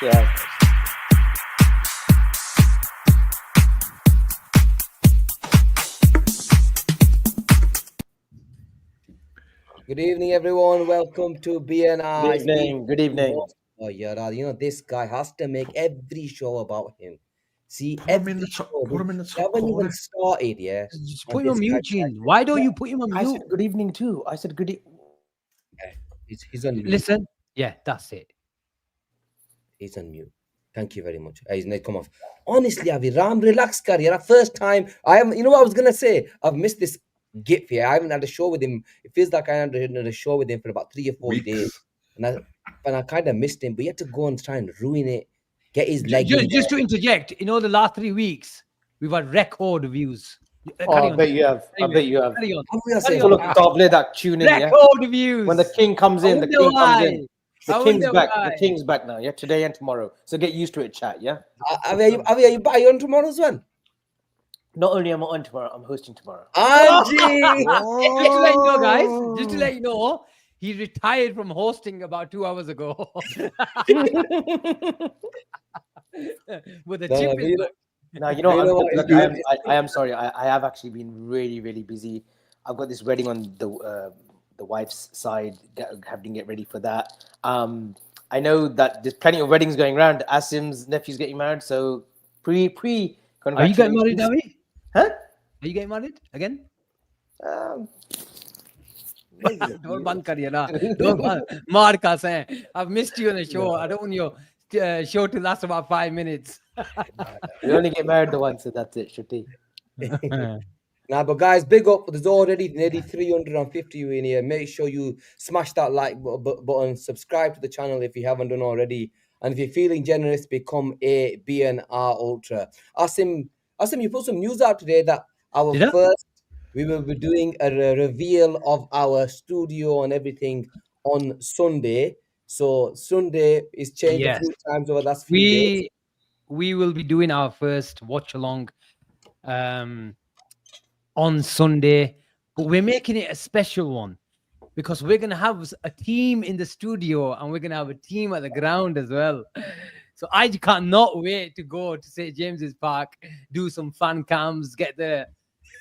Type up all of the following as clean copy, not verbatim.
Yeah. Good evening, everyone. Welcome to BNR. Good evening. Good evening. Oh, yeah, this guy has to make every show about him. See, Put him in every the top. show. Put him in the They top haven't even corner. started, yeah. Just and put him on this mute, guy Gene. Why don't you put him on I mute? said good evening too. I said good. He's on mute. Listen, yeah, that's it. He's on mute. Thank you very much. He's not come off. Honestly, Avi, Ram, relax, career. First time. You know what I was gonna say? I've missed this gif here. I haven't had a show with him. It feels like I haven't had a show with him for about 3 or 4 days. And I kind of missed him, but you had to go and try and ruin it. Get his leg in Just to interject, the last 3 weeks we've had record views. I bet you have. I bet you have. Carry on. Full of double that tune in. Yeah. Record views. When the king comes in, the king comes in. The I king's wonder back. why. The king's back now. Yeah, today and tomorrow. So get used to it, chat. Yeah. Avi, are you on tomorrow as well? Not only am I on tomorrow, I'm hosting tomorrow. Angie! Just to let you know, guys. Just to let you know, he retired from hosting about 2 hours ago. With a chip in the- Now I am sorry. I have actually been really, really busy. I've got this wedding on the wife's side, having to get ready for that. I know that there's plenty of weddings going around. Asim's nephew's getting married, so pre. Are you getting married, Navi? Huh? Are you getting married again? Don't ban kariye na. Don't maar ka se. I've missed you on the show. I don't want your show to last about 5 minutes. We only get married the once, so that's it, Shruti. Nah, but guys, big up. There's already nearly 350 you in here. Make sure you smash that like button. Subscribe to the channel if you haven't done already. And if you're feeling generous, become a BNR Ultra. Asim, you put some news out today that we will be doing a reveal of our studio and everything on Sunday. So Sunday is changed a few times over the last few days. We will be doing our first watch along on Sunday, but we're making it a special one because we're going to have a team in the studio and we're going to have a team at the ground as well. So I cannot wait to go to St. James's Park, do some fan cams, get the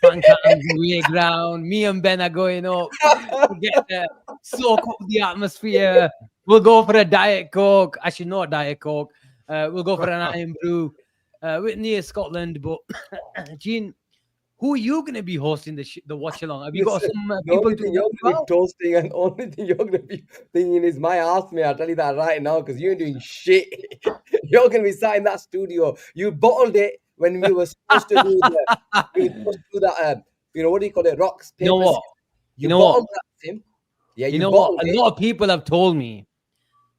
fan cams away ground. Me and Ben are going up to get the soak up the atmosphere. We'll go for a Diet Coke. Actually, not Diet Coke. We'll go for an Iron Brew. We're near Scotland, but Gene, who are you going to be hosting the watch along? Have you got some people to you're going to be toasting, and only thing you're going to be thinking is my ass, mate. I'll tell you that right now because you ain't doing shit. You're going to be sat in that studio. You bottled it when we were supposed to do that. What do you call it? Rocks, paper. You know what? You know what? That, Tim. Yeah, you know what? A lot of people have told me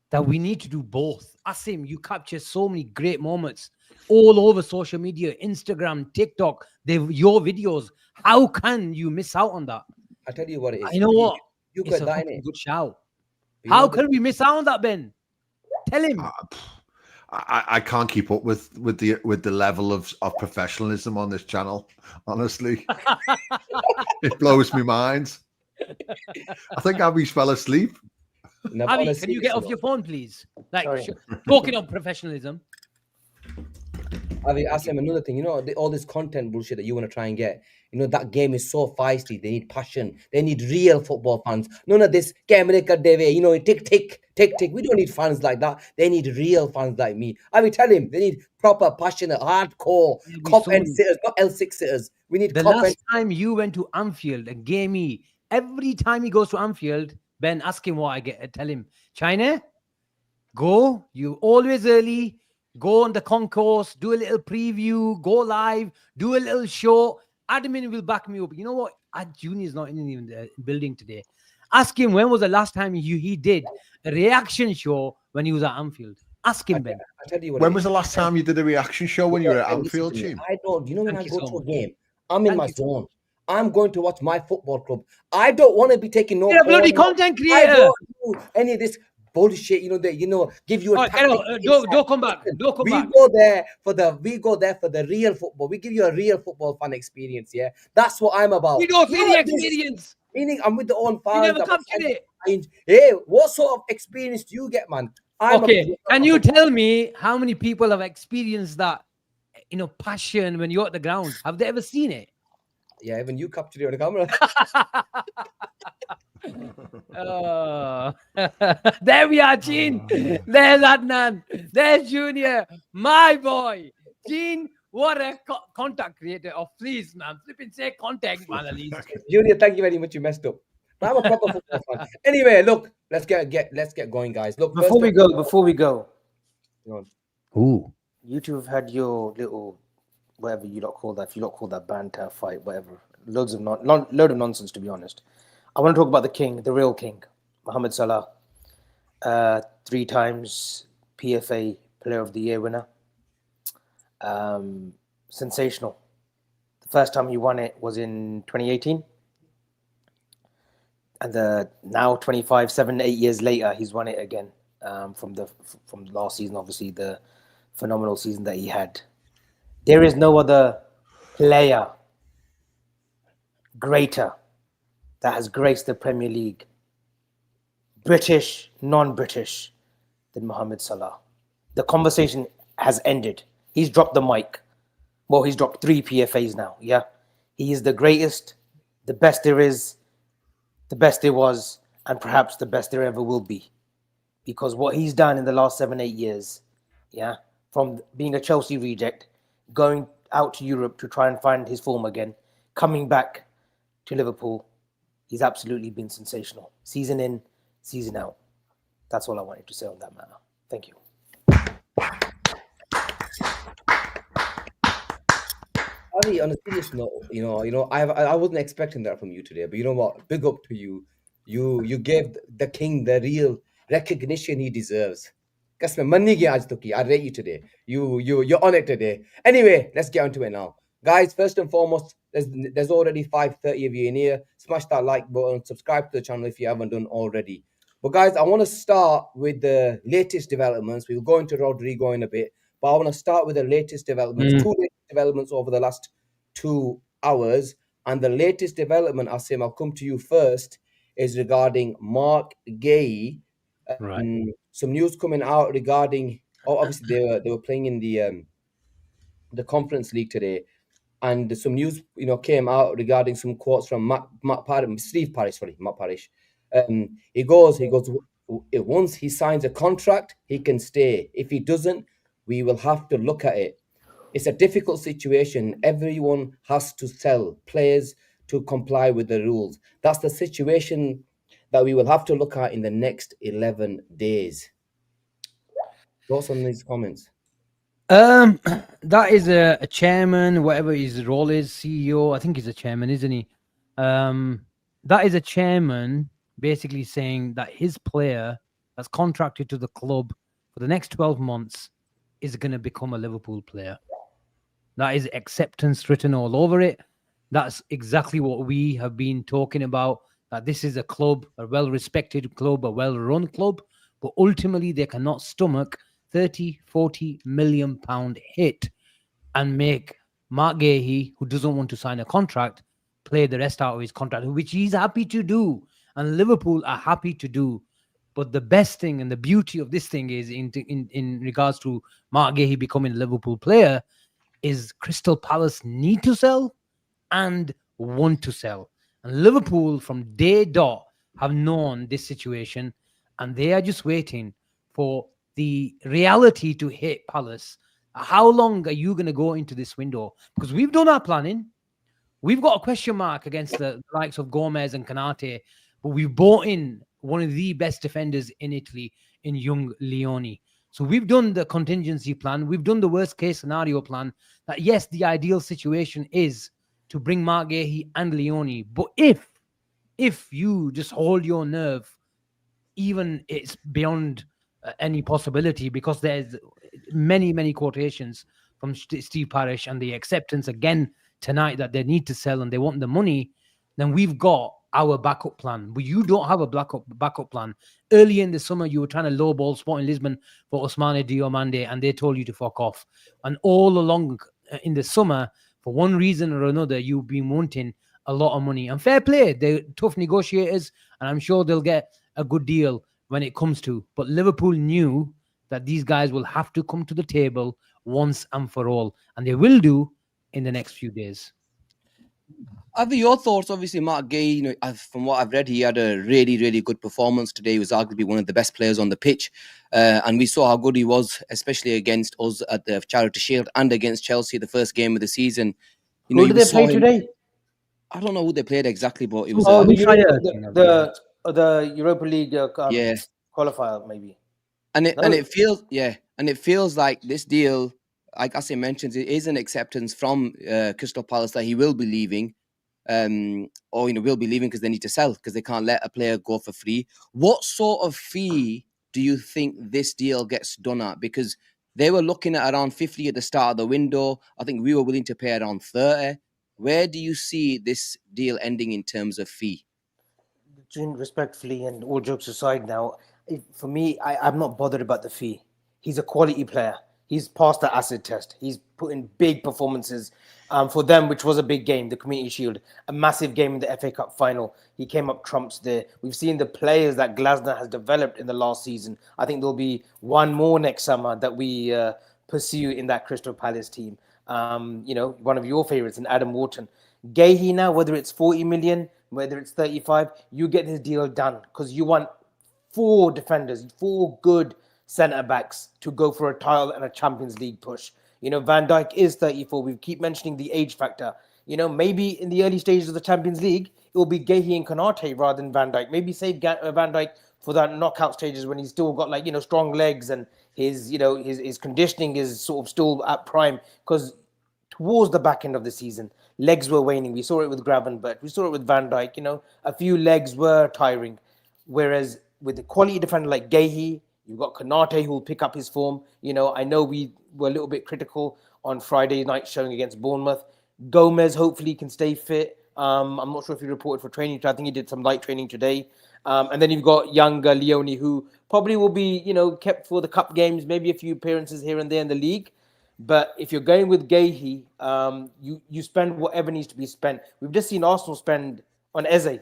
that we need to do both. Asim, you capture so many great moments all over social media, Instagram, TikTok. Your videos. How can you miss out on that? I tell you what it is. You know what? You it's got that in it. Good shout. How can we miss out on that, Ben? Tell him. I can't keep up with the level of professionalism on this channel. Honestly, it blows me mind. I think Abby's fell asleep. Abby, can you get off your phone, please? Like talking of professionalism. Avi, ask him another thing. All this content bullshit that you want to try and get. That game is so feisty. They need passion. They need real football fans. None of this camera tick, tick. We don't need fans like that. They need real fans like me. I tell him they need proper, passionate, hardcore, cop and sitters, not L6 sitters. We need the last time you went to Anfield and Guehi, every time he goes to Anfield, Ben, ask him what I get. Tell him, China, go. You always early. Go on the concourse, do a little preview, go live, do a little show. Admin will back me up. You know what? Junior's not in the building today. Ask him when was the last time he did a reaction show when he was at Anfield. Ask him, Ben. I tell you what. When was the last time you did a reaction show when you were at Anfield, team? I don't. When I go to a game, I'm in my zone. I'm going to watch my football club. I don't want to be taking no. You're a bloody content creator. I don't do any of this bullshit, give you a don't come back. Don't come back. We go there for the real football. We give you a real football fun experience, yeah. That's what I'm about. We don't see the experience. Meaning I'm with the own fans. You never captured it. Hey, what sort of experience do you get, man? Okay, can you tell me how many people have experienced that, passion when you're at the ground? Have they ever seen it? Yeah, even you captured it on the camera. There we are, Gene. There's Adnan. There's Junior. My boy. Gene, what a contact creator. Oh, please, man. Flipping say contact, man, at least. Junior, thank you very much. You messed up. But I'm a proper football fan. Anyway, look, let's get going, guys. Look, before we go, Ooh. you two have had your little whatever you lot call that. If you lot call that banter, fight, whatever, load of nonsense. To be honest, I want to talk about the king, the real king, Mohamed Salah, 3 times PFA Player of the Year winner. Sensational. The first time he won it was in 2018. And now 25, 7, 8 years later, he's won it again from last season, obviously the phenomenal season that he had. There is no other player greater that has graced the Premier League, British, non-British, than Mohamed Salah. The conversation has ended. He's dropped the mic. Well, he's dropped 3 PFAs now, yeah? He is the greatest, the best there is, the best there was, and perhaps the best there ever will be. Because what he's done in the last 7, 8 years, yeah, from being a Chelsea reject, going out to Europe to try and find his form again, coming back to Liverpool, he's absolutely been sensational. Season in, season out. That's all I wanted to say on that matter. Thank you. Ali, on a serious note, I wasn't expecting that from you today, but you know what? Big up to you. You gave the king the real recognition he deserves. I rate you today. You're on it today. Anyway, let's get onto it now. Guys, first and foremost, there's already 530 of you in here. Smash that like button, subscribe to the channel if you haven't done already. But guys, I want to start with the latest developments. We'll go into Rodrygo in a bit, but I want to start with the latest developments. 2 latest developments over the last 2 hours. And the latest development, Asim, I'll come to you first, is regarding Mark Guehi. Right. Some news coming out regarding, obviously they were playing in the Conference League today, and some news came out regarding some quotes from Matt Parrish. He goes, once he signs a contract, he can stay. If he doesn't, we will have to look at it. It's a difficult situation. Everyone has to sell players to comply with the rules. That's the situation that we will have to look at in the next 11 days. Thoughts on these comments? That is a chairman, whatever his role is, CEO. I think he's a chairman, isn't he? That is a chairman basically saying that his player that's contracted to the club for the next 12 months is going to become a Liverpool player. That is acceptance written all over it. That's exactly what we have been talking about, that this is a club, a well-respected club, a well-run club, but ultimately they cannot stomach 30-40 million pound hit and make Mark Guehi, who doesn't want to sign a contract, play the rest out of his contract, which he's happy to do, and Liverpool are happy to do. But the best thing and the beauty of this thing is in regards to Mark Guehi becoming a Liverpool player is Crystal Palace need to sell and want to sell. And Liverpool from day dot have known this situation, and they are just waiting for the reality to hit Palace. How long are you going to go into this window? Because we've done our planning. We've got a question mark against the likes of Gomez and Canate, but we've bought in one of the best defenders in Italy in young Leone. So we've done the contingency plan. We've done the worst case scenario plan that, yes, the ideal situation is to bring Mark Guehi and Leone. But if you just hold your nerve, even it's beyond any possibility, because there's many quotations from Steve Parish and the acceptance again tonight that they need to sell and they want the money, then we've got our backup plan. But you don't have a backup plan. Early in the summer, you were trying to lowball Sporting Lisbon for Ousmane Diomande, and they told you to fuck off. And all along in the summer, for one reason or another, you've been wanting a lot of money. And fair play, they're tough negotiators, and I'm sure they'll get a good deal when it comes to. But Liverpool knew that these guys will have to come to the table once and for all, and they will do in the next few days. Avi, your thoughts? Obviously, Mark Guehi, from what I've read, he had a really, really good performance today. He was arguably one of the best players on the pitch. And we saw how good he was, especially against us at the Charity Shield and against Chelsea, the first game of the season. Who did they play today? I don't know who they played exactly, but it was the Europa League qualifier, maybe. And it feels like this deal, like Asim mentions, it is an acceptance from Crystal Palace that he will be leaving. Or will be leaving because they need to sell, because they can't let a player go for free. What sort of fee do you think this deal gets done at? Because they were looking at around 50 at the start of the window. I think we were willing to pay around 30. Where do you see this deal ending in terms of fee? Respectfully, and all jokes aside now, for me, I'm not bothered about the fee. He's a quality player. He's passed the acid test. He's put in big performances for them, which was a big game, the Community Shield, a massive game in the FA Cup final. He came up trumps there. We've seen the players that Glasner has developed in the last season. I think there'll be one more next summer that we pursue in that Crystal Palace team. One of your favorites, in Adam Wharton. Guehi now, whether it's 40 million, whether it's 35, you get this deal done because you want 4 defenders, 4 good centre-backs to go for a title and a Champions League push. Van Dijk is 34. We keep mentioning the age factor. Maybe in the early stages of the Champions League, it will be Guehi and Konate rather than Van Dijk. Maybe save Van Dijk for that knockout stages when he's still got strong legs and his conditioning is sort of still at prime, because towards the back end of the season, legs were waning. We saw it with Gravenberch. We saw it with Van Dijk. A few legs were tiring. Whereas with the quality defender like Guehi, you've got Konate who will pick up his form. I know we were a little bit critical on Friday night showing against Bournemouth. Gomez hopefully can stay fit. I'm not sure if he reported for training. I think he did some light training today. And then you've got younger Leone, who probably will be, kept for the cup games, maybe a few appearances here and there in the league. But if you're going with Guehi, you spend whatever needs to be spent. We've just seen Arsenal spend on Eze.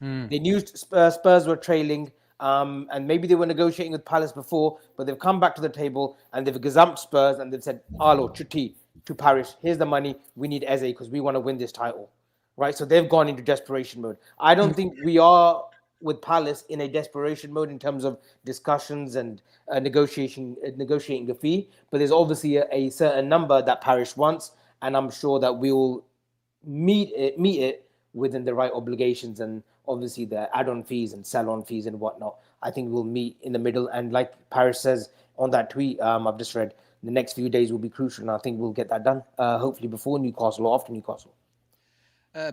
They knew Spurs were trailing. And maybe they were negotiating with Palace before, but they've come back to the table and they've gazumped Spurs and they've said, Arlo, Chutti, to Parish, here's the money. We need Eze because we want to win this title. Right? So they've gone into desperation mode. I don't think we are with Palace in a desperation mode in terms of discussions and negotiating the fee, but there's obviously a certain number that Parish wants, and I'm sure that we will meet it within the right obligations and obviously the add-on fees and sell-on fees and whatnot. I think we'll meet in the middle, and like Parish says on that tweet I've just read, the next few days will be crucial, and I think we'll get that done hopefully before Newcastle or after Newcastle.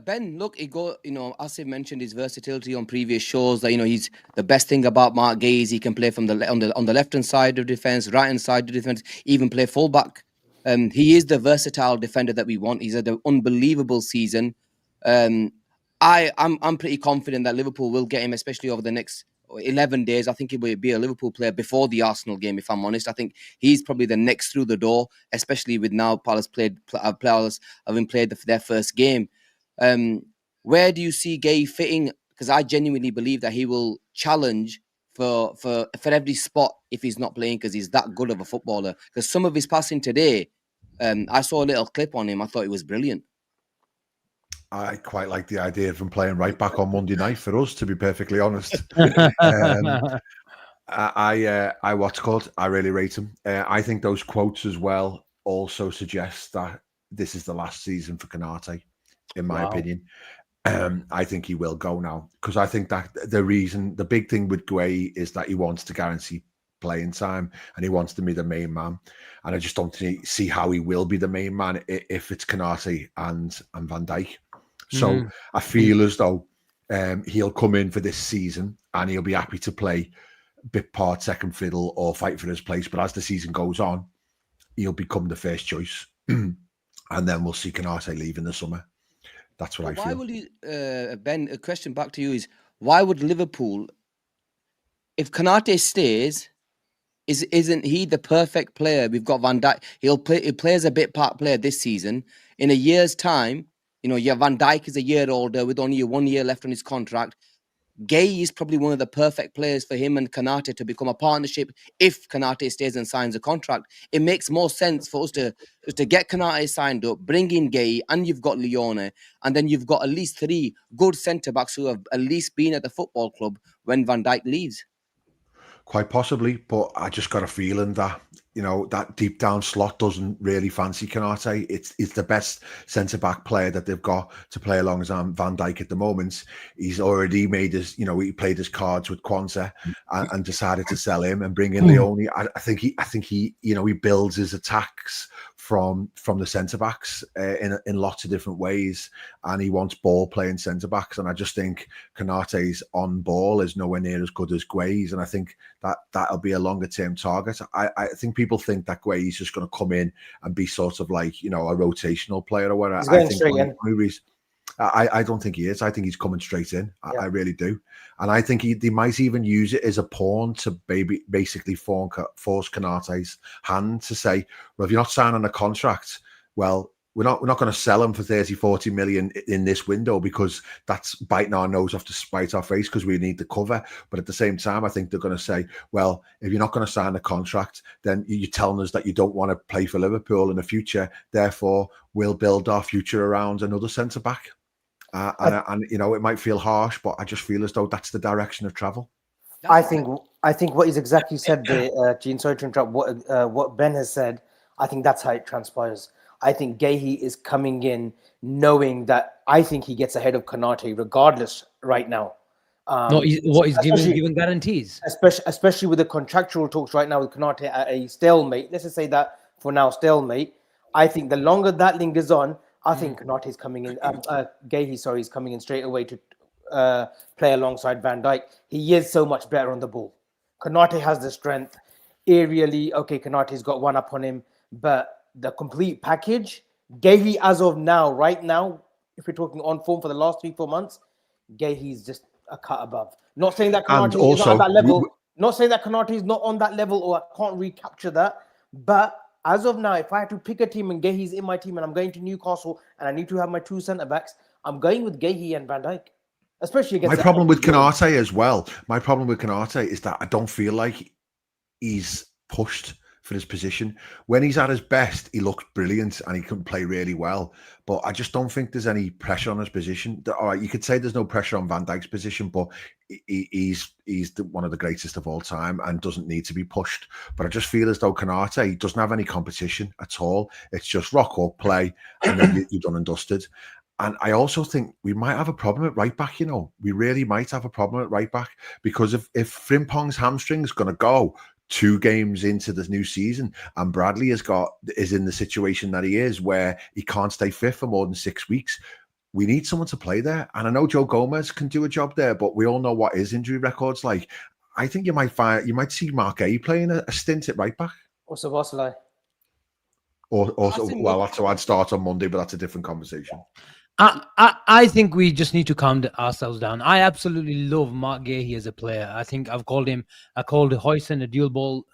Ben, look, Asim mentioned his versatility on previous shows. That he's the best thing about Mark Guehi is he can play from on the left hand side of defense, right hand side of defense, even play fullback. He is the versatile defender that we want. He's had an unbelievable season. I'm pretty confident that Liverpool will get him, especially over the next 11 days. I think he will be a Liverpool player before the Arsenal game, if I'm honest. I think he's probably the next through the door, especially with now Palace having played their first game. Where do you see Guehi fitting? Because I genuinely believe that he will challenge for every spot if he's not playing, because he's that good of a footballer. Because some of his passing today, I saw a little clip on him. I thought it was brilliant. I quite like the idea of him playing right back on Monday night for us, to be perfectly honest. I really rate him. I think those quotes as well also suggest that this is the last season for Konate, in my opinion. I think he will go now, because I think that the big thing with Guehi is that he wants to guarantee playing time and he wants to be the main man. And I just don't see how he will be the main man if it's Konate and Van Dijk. So I feel as though he'll come in for this season and he'll be happy to play bit part, second fiddle, or fight for his place. But as the season goes on, he'll become the first choice. And then we'll see Konate leave in the summer. That's what I feel. Why will you, Ben, a question back to you is, why would Liverpool, if Konate stays, isn't he the perfect player? We've got Van Dijk. He plays a bit part player this season. In a year's time, Van Dijk is a year older with only 1 year left on his contract. Guehi is probably one of the perfect players for him and Konate to become a partnership. If Konate stays and signs a contract, it makes more sense for us to get Konate signed up, bring in Guehi, and you've got Lione, and then you've got at least 3 good centre backs who have at least been at the football club when Van Dijk leaves. Quite possibly, but I just got a feeling that, you know, that deep down slot doesn't really fancy Konate. It's the best centre-back player that they've got to play alongside Van Dijk at the moment. He's already made his, you know, he played his cards with Kwanzaa and decided to sell him and bring in Leone. I think he, you know, he builds his attacks from the centre-backs in lots of different ways, and he wants ball-playing centre-backs, and I just think Konate's on ball is nowhere near as good as Guehi's, and I think that'll be a longer-term target. I think people think that Guehi's just going to come in and be sort of like, you know, a rotational player or whatever. I think I don't think he is. I think he's coming straight in. I really do. And I think they might even use it as a pawn to basically force Konate's hand to say, well, if you're not signing a contract, well, we're not going to sell him for 30-40 million in this window, because that's biting our nose off to spite our face because we need the cover. But at the same time, I think they're going to say, well, if you're not going to sign a contract, then you're telling us that you don't want to play for Liverpool in the future. Therefore, we'll build our future around another centre-back. And you know, it might feel harsh, but I just feel as though that's the direction of travel. I think what is exactly said there, Gene, sorry to interrupt, what Ben has said, I think that's how it transpires. I think Guehi is coming in knowing that I think he gets ahead of Konate regardless right now. He's given guarantees. Especially with the contractual talks right now with Konate at a stalemate. Let's just say that for now, stalemate. I think the longer that lingers on, I think Konate is coming in. Guehi, is coming in straight away to play alongside Van Dijk. He is so much better on the ball. Konate has the strength. Aerially, okay, Konate's got one up on him, but the complete package, Guehi as of now, right now, if we're talking on form for the last 3-4 months, Guehi's just a cut above. Not saying that Konate is not at that level. Not saying that Konate is not on that level, or I can't recapture that. But as of now, if I had to pick a team and Guehi's in my team and I'm going to Newcastle and I need to have my 2 centre backs, I'm going with Guehi and Van Dijk. Especially against my problem with Konate as well. My problem with Konate is that I don't feel like he's pushed for his position. When he's at his best, he looks brilliant and he can play really well. But I just don't think there's any pressure on his position. All right, you could say there's no pressure on Van Dijk's position, but he's one of the greatest of all time and doesn't need to be pushed. But I just feel as though Konate doesn't have any competition at all. It's just rock up, play, and then you're done and dusted. And I also think we might have a problem at right back, you know. We really might have a problem at right back, because if Frimpong's hamstring is going to go 2 games into this new season and Bradley is in the situation that he is, where he can't stay fit for more than 6 weeks, we need someone to play there. And I know Joe Gomez can do a job there, but we all know what his injury record's like. I think you might see Mark Guehi playing a stint at right back. Or Szoboszlai. Well, that's how I'd start on Monday, but that's a different conversation. I think we just need to calm ourselves down. I absolutely love Mark Guehi as a player. I think I called Huijsen a dual ball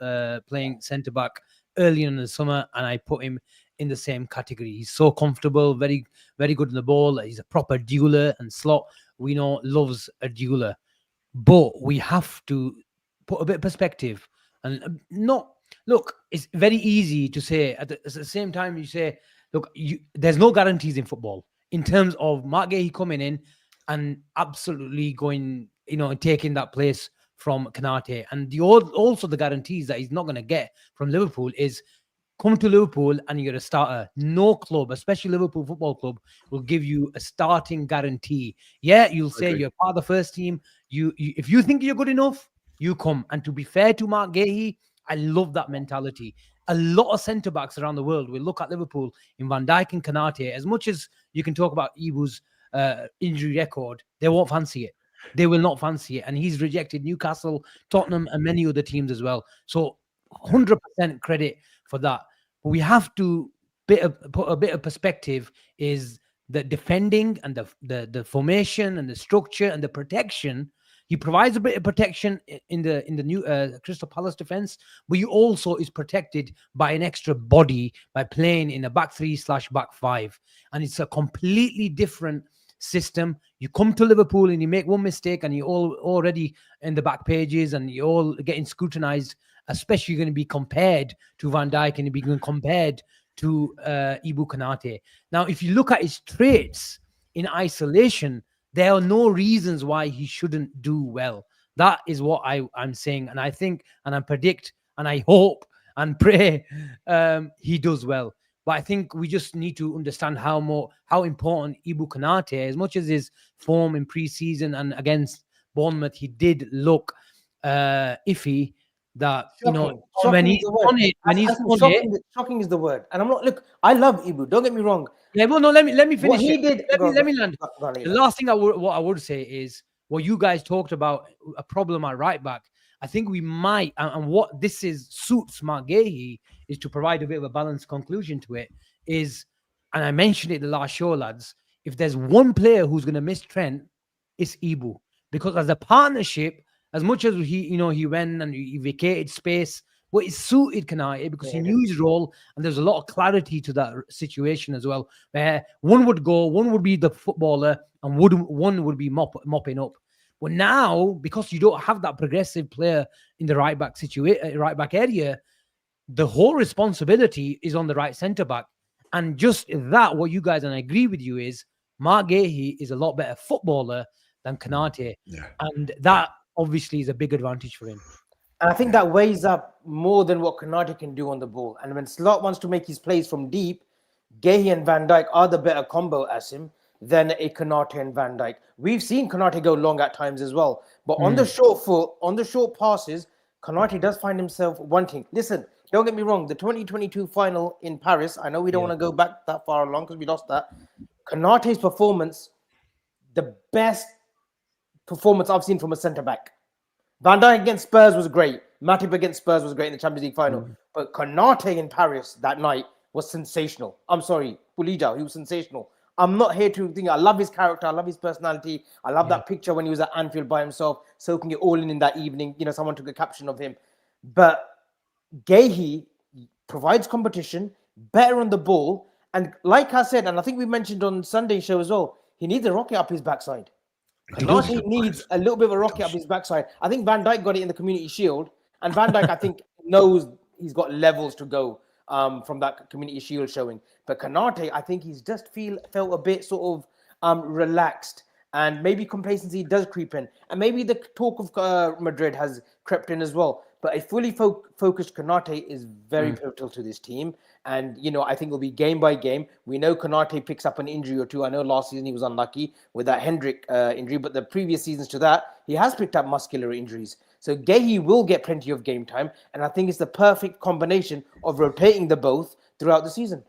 playing centre back early in the summer, and I put him in the same category. He's so comfortable, very, very good in the ball. He's a proper dueler, and Slot, we know, loves a dueler. But we have to put a bit of perspective and not look. It's very easy to say at the same time you say, look, there's no guarantees in football. In terms of Mark Guehi coming in and absolutely going, taking that place from Konate. And also the guarantees that he's not going to get from Liverpool is come to Liverpool and you're a starter. No club, especially Liverpool Football Club, will give you a starting guarantee. Yeah, you'll say you're part of the first team. If you think you're good enough, you come. And to be fair to Mark Guehi, I love that mentality. A lot of centre-backs around the world will look at Liverpool in Van Dijk and Konate. As much as you can talk about Ibu's injury record, they won't fancy it. They will not fancy it. And he's rejected Newcastle, Tottenham, and many other teams as well. So 100% credit for that. But we have to put a bit of perspective is the defending and the formation and the structure and the protection. He provides a bit of protection in the new Crystal Palace defense, but he also is protected by an extra body by playing in a back 3/back 5, and it's a completely different system. You come to Liverpool and you make one mistake and you're all already in the back pages and you're all getting scrutinized, especially going to be compared to Van Dijk and you're being compared to Ibu Konate. Now, if you look at his traits in isolation, there are no reasons why he shouldn't do well. That is what I'm saying. And I think, and I predict, and I hope and pray he does well. But I think we just need to understand how important Ibu Konate, as much as his form in pre-season and against Bournemouth, he did look iffy. That Shocking. when he's on it, shocking is the word. And I'm not. Look, I love Ibu. Don't get me wrong. Yeah, well, no, let me finish. What he did. Let me land. The last thing I would say is what you guys talked about, a problem at right back. I think we might, and what this suits Mark Guehi is to provide a bit of a balanced conclusion to it. And I mentioned it the last show, lads. If there's one player who's going to miss Trent, it's Ibu, because as a partnership, as much as he went and he vacated space, but it suited Konate because he knew his role, and there's a lot of clarity to that situation as well. Where one would go, one would be the footballer, and one would be mopping up. But now, because you don't have that progressive player in the right back area, the whole responsibility is on the right centre back. And just that, what you guys, and I agree with you, is Mark Guehi is a lot better footballer than Konate, and that obviously is a big advantage for him. And I think that weighs up more than what Konate can do on the ball. And when Slot wants to make his plays from deep, Guehi and Van Dijk are the better combo, Asim, than a Konate and Van Dijk. We've seen Konate go long at times as well. But on the short foot, on the short passes, Konate does find himself wanting. Listen, don't get me wrong. The 2022 final in Paris, I know we don't want to go back that far along because we lost that. Konate's performance, the best performance I've seen from a centre-back. Van Dijk against Spurs was great. Matip against Spurs was great in the Champions League final. But Konate in Paris that night was sensational. I'm sorry, Pulija, he was sensational. I'm not here to think. I love his character. I love his personality. I love that picture when he was at Anfield by himself, soaking it all in that evening. Someone took a caption of him. But Guehi provides competition, better on the ball. And like I said, and I think we mentioned on Sunday's show as well, he needs a rocket up his backside. Konate needs a little bit of a rocket up his backside. I think Van Dijk got it in the Community Shield. And Van Dijk, I think, knows he's got levels to go from that Community Shield showing. But Konate, I think he's just felt a bit sort of relaxed. And maybe complacency does creep in. And maybe the talk of Madrid has crept in as well. But a fully focused Konate is very pivotal to this team. And, I think it'll be game by game. We know Konate picks up an injury or two. I know last season he was unlucky with that Hendrick injury. But the previous seasons to that, he has picked up muscular injuries. So Guehi will get plenty of game time. And I think it's the perfect combination of rotating the both throughout the season.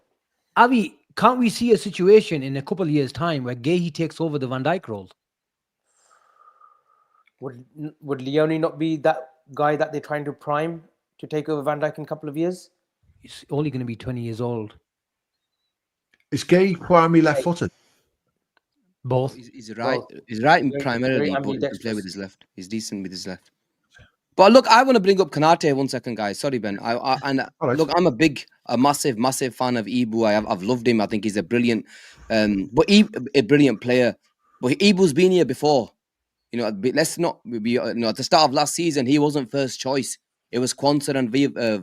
Avi, can't we see a situation in a couple of years' time where Guehi takes over the Van Dijk role? Would Leone not be that guy that they're trying to prime to take over Van Dijk in a couple of years? He's only going to be 20 years old. Is Guehi primary left-footed? Both. He's right. He's right primarily, but he can play with his left. He's decent with his left. But look, I want to bring up Konate 1 second, guys. Sorry, Ben. Look, I'm a massive fan of Ibu. I've loved him. I think he's a brilliant, a brilliant player. But Ibu's been here before. Let's not be. At the start of last season, he wasn't first choice. It was Quansah and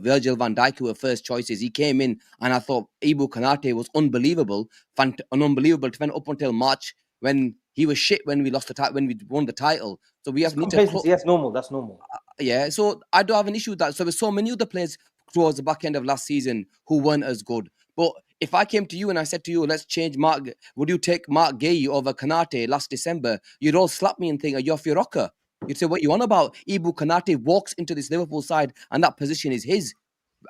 Virgil van Dijk who were first choices. He came in, and I thought Ibu Konate was unbelievable, unbelievable to up until March when he was shit when we lost when we won the title. So we have to. That's normal. That's normal. Yeah, so I don't have an issue with that. So there's so many other players towards the back end of last season who weren't as good. But if I came to you and I said to you, let's change Mark, would you take Mark Guehi over Konate last December? You'd all slap me and think, are you off your rocker? You'd say, what you on about? Ibu Konate walks into this Liverpool side and that position is his.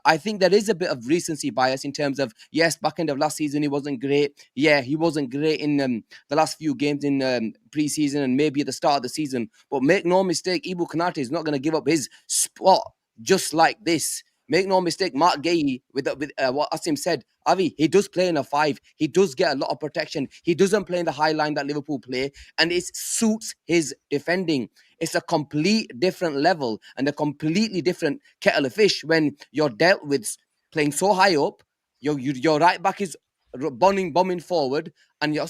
I think there is a bit of recency bias in terms of, yes, back end of last season, he wasn't great. Yeah, he wasn't great in the last few games in pre-season and maybe at the start of the season. But make no mistake, Ibu Konate is not going to give up his spot just like this. Make no mistake, Mark Guehi, with what Asim said, Avi, he does play in a 5. He does get a lot of protection. He doesn't play in the high line that Liverpool play, and it suits his defending. It's a complete different level and a completely different kettle of fish when you're dealt with playing so high up. Your right back is bombing forward, and you're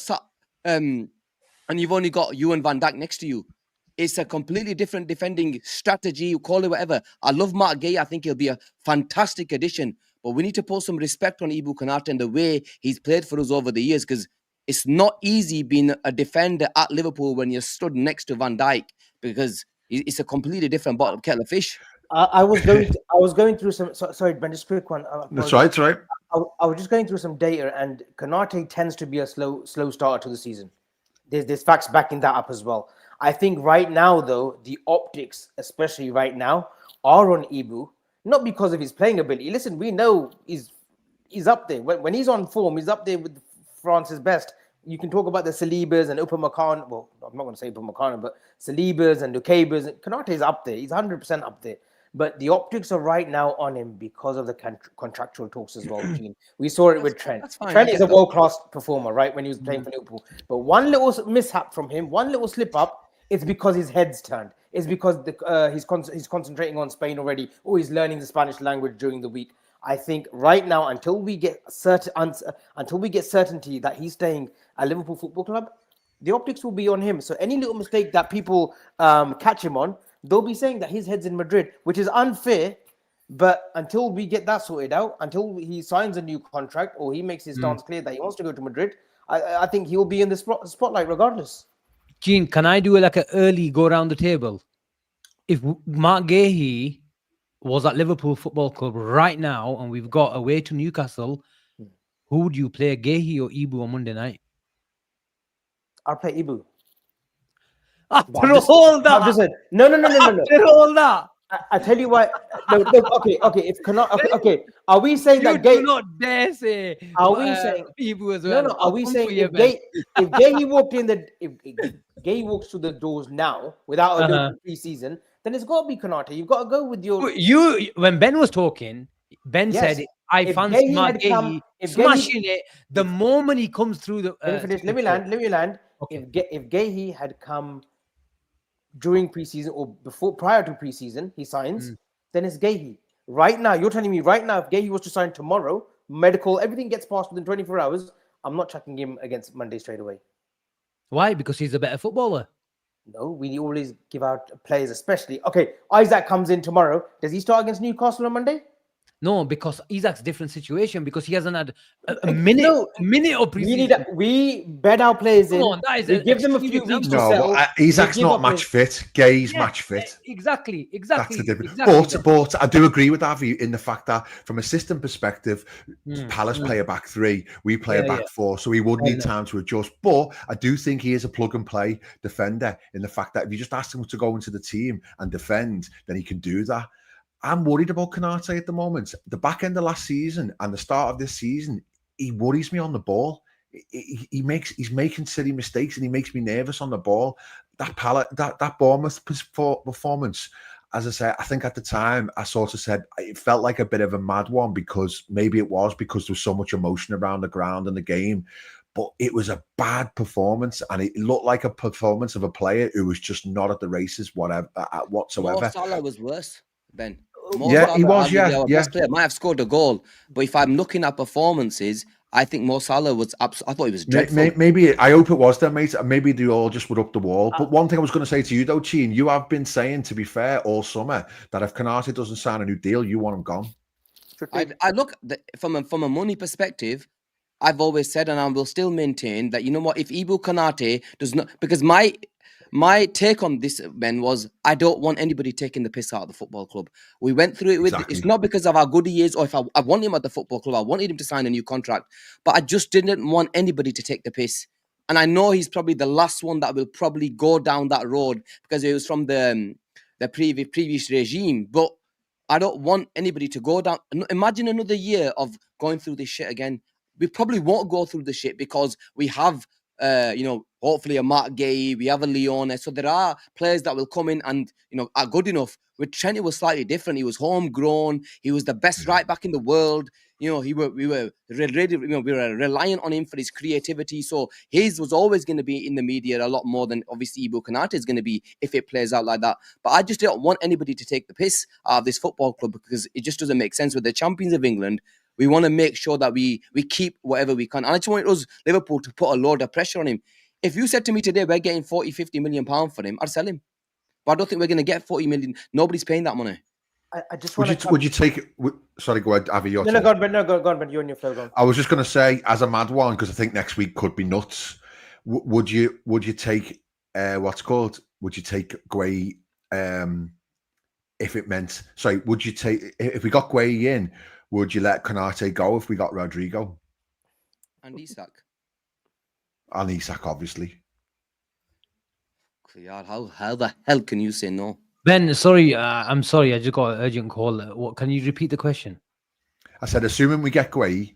and you've only got you and Van Dijk next to you. It's a completely different defending strategy, you call it whatever. I love Mark Guehi. I think he'll be a fantastic addition. But we need to put some respect on Ibu Konate and the way he's played for us over the years, because it's not easy being a defender at Liverpool when you're stood next to Van Dijk, because it's a completely different bottle of kettle of fish. I was going through some. Sorry, Ben, just a quick one. That's right. That's right. I was just going through some data, and Konate tends to be a slow starter to the season. There's facts backing that up as well. I think right now, though, the optics, especially right now, are on Ibu, not because of his playing ability. Listen, we know he's up there. When he's on form, he's up there with France's best. You can talk about the Salibas and Upamecano. Well, I'm not going to say Upamecano, but Salibas and Dukebas. Konate is up there. He's 100% up there. But the optics are right now on him because of the contractual talks as well, Gene. We saw it with Trent. Trent is a world-class performer, right, when he was playing for Liverpool. But one little mishap from him, one little slip-up, it's because his head's turned. It's because he's concentrating on Spain already, or he's learning the Spanish language during the week. I think right now, until we get certainty that he's staying at Liverpool Football Club, the optics will be on him. So any little mistake that people catch him on, they'll be saying that his head's in Madrid, which is unfair. But until we get that sorted out, until he signs a new contract or he makes his stance clear that he wants to go to Madrid, I think he'll be in the spotlight regardless. Gene, can I do like an early go around the table? If Mark Guehi was at Liverpool Football Club right now and we've got away to Newcastle, who would you play, Guehi or Ibu on Monday night? I'll play Ibu. After all that. No. After all that. I tell you why. No, okay. If okay. Are we saying you that do not dare say? Are we saying Ibu as well? No. Are we saying if Guehi walked in if Guehi walks through the doors now without a little pre-season, then it's got to be Konate. You've got to go with your. When Ben was talking, Ben said, "I fancy Mark Guehi smashing it the moment he comes through the." Let me land. Okay. If Guehi had come during preseason or prior to preseason, he signs, then it's Guehi. Right now, you're telling me right now, if Guehi was to sign tomorrow, medical, everything gets passed within 24 hours, I'm not chucking him against Monday straight away. Why? Because he's a better footballer. No, we always give out players, especially. Okay, Isak comes in tomorrow. Does he start against Newcastle on Monday? No, because Isak's different situation because he hasn't had a minute of preseason. We bet our players in. We give them a few weeks to settle. But Isak's not match fit. Guehi's match fit. Exactly. That's the difference. But I do agree with Avi in the fact that from a system perspective, Palace play a back three, we play a back four, so he would need time to adjust. But I do think he is a plug and play defender in the fact that if you just ask him to go into the team and defend, then he can do that. I'm worried about Konate at the moment. The back end of last season and the start of this season, he worries me on the ball. He's making silly mistakes and he makes me nervous on the ball. That Bournemouth performance, as I said, I think at the time I sort of said it felt like a bit of a mad one because there was so much emotion around the ground and the game. But it was a bad performance, and it looked like a performance of a player who was just not at the races, whatsoever. Salah was worse, Ben. He was. Best player might have scored a goal, but if I'm looking at performances, I think Mo Salah was. I thought he was dreadful. Maybe I hope it was then, mate. Maybe they all just were up the wall. But one thing I was going to say to you, though, Cheen, you have been saying, to be fair, all summer that if Konate doesn't sign a new deal, you want him gone. I look from a money perspective. I've always said, and I will still maintain that, you know what, if Ibu Konate does not, because my take on this, Ben, was I don't want anybody taking the piss out of the football club. We went through it with, it's not because of how good he is, or if I want him at the football club, I wanted him to sign a new contract, but I just didn't want anybody to take the piss. And I know he's probably the last one that will probably go down that road because it was from the previous regime, but I don't want anybody to go down. Imagine another year of going through this shit again. We probably won't go through the shit because we have, hopefully a Mark Guehi, we have a Leone. So there are players that will come in and, are good enough. With Trent, it was slightly different. He was homegrown. He was the best right back in the world. We were reliant on him for his creativity. So his was always going to be in the media a lot more than obviously Ibu Konate is going to be if it plays out like that. But I just don't want anybody to take the piss out of this football club because it just doesn't make sense. With the champions of England, we want to make sure that we keep whatever we can. And I just want us, Liverpool, to put a load of pressure on him. If you said to me today, we're getting 40, 50 million pounds for him, I'd sell him. But I don't think we're going to get 40 million. Nobody's paying that money. I just want to. Would you take it? Sorry, go ahead, Avi. No, go on, but you're on your flow. Go on. I was just going to say, as a mad one, because I think next week could be nuts. Would you take what's called? Would you take Guehi? If it meant, sorry, would you take if we got Guehi in? Would you let Konate go if we got Rodrygo And Isak. and Isak, obviously? How the hell can you say no? Ben, sorry, I'm sorry, I just got an urgent call. What? Can you repeat the question? I said, assuming we get Guehi,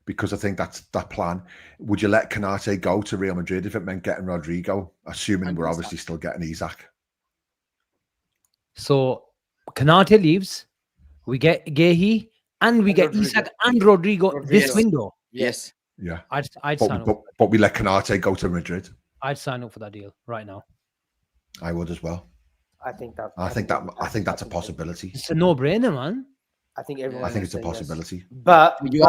because I think that's that plan. Would you let Konate go to Real Madrid if it meant getting Rodrygo? Assuming And we're Isak. obviously still getting Isak. So Konate leaves, we get Guehi, and we And get Rodrygo. Isak and Rodrygo this Rodrygo. window. Yes. Yeah, I'd sign up. but we let Konate go to Madrid. I'd sign up for that deal right now. I would as well. I think that. I think that's a possibility. It's a no-brainer, man. I think everyone. I think will it's a say yes. possibility. But You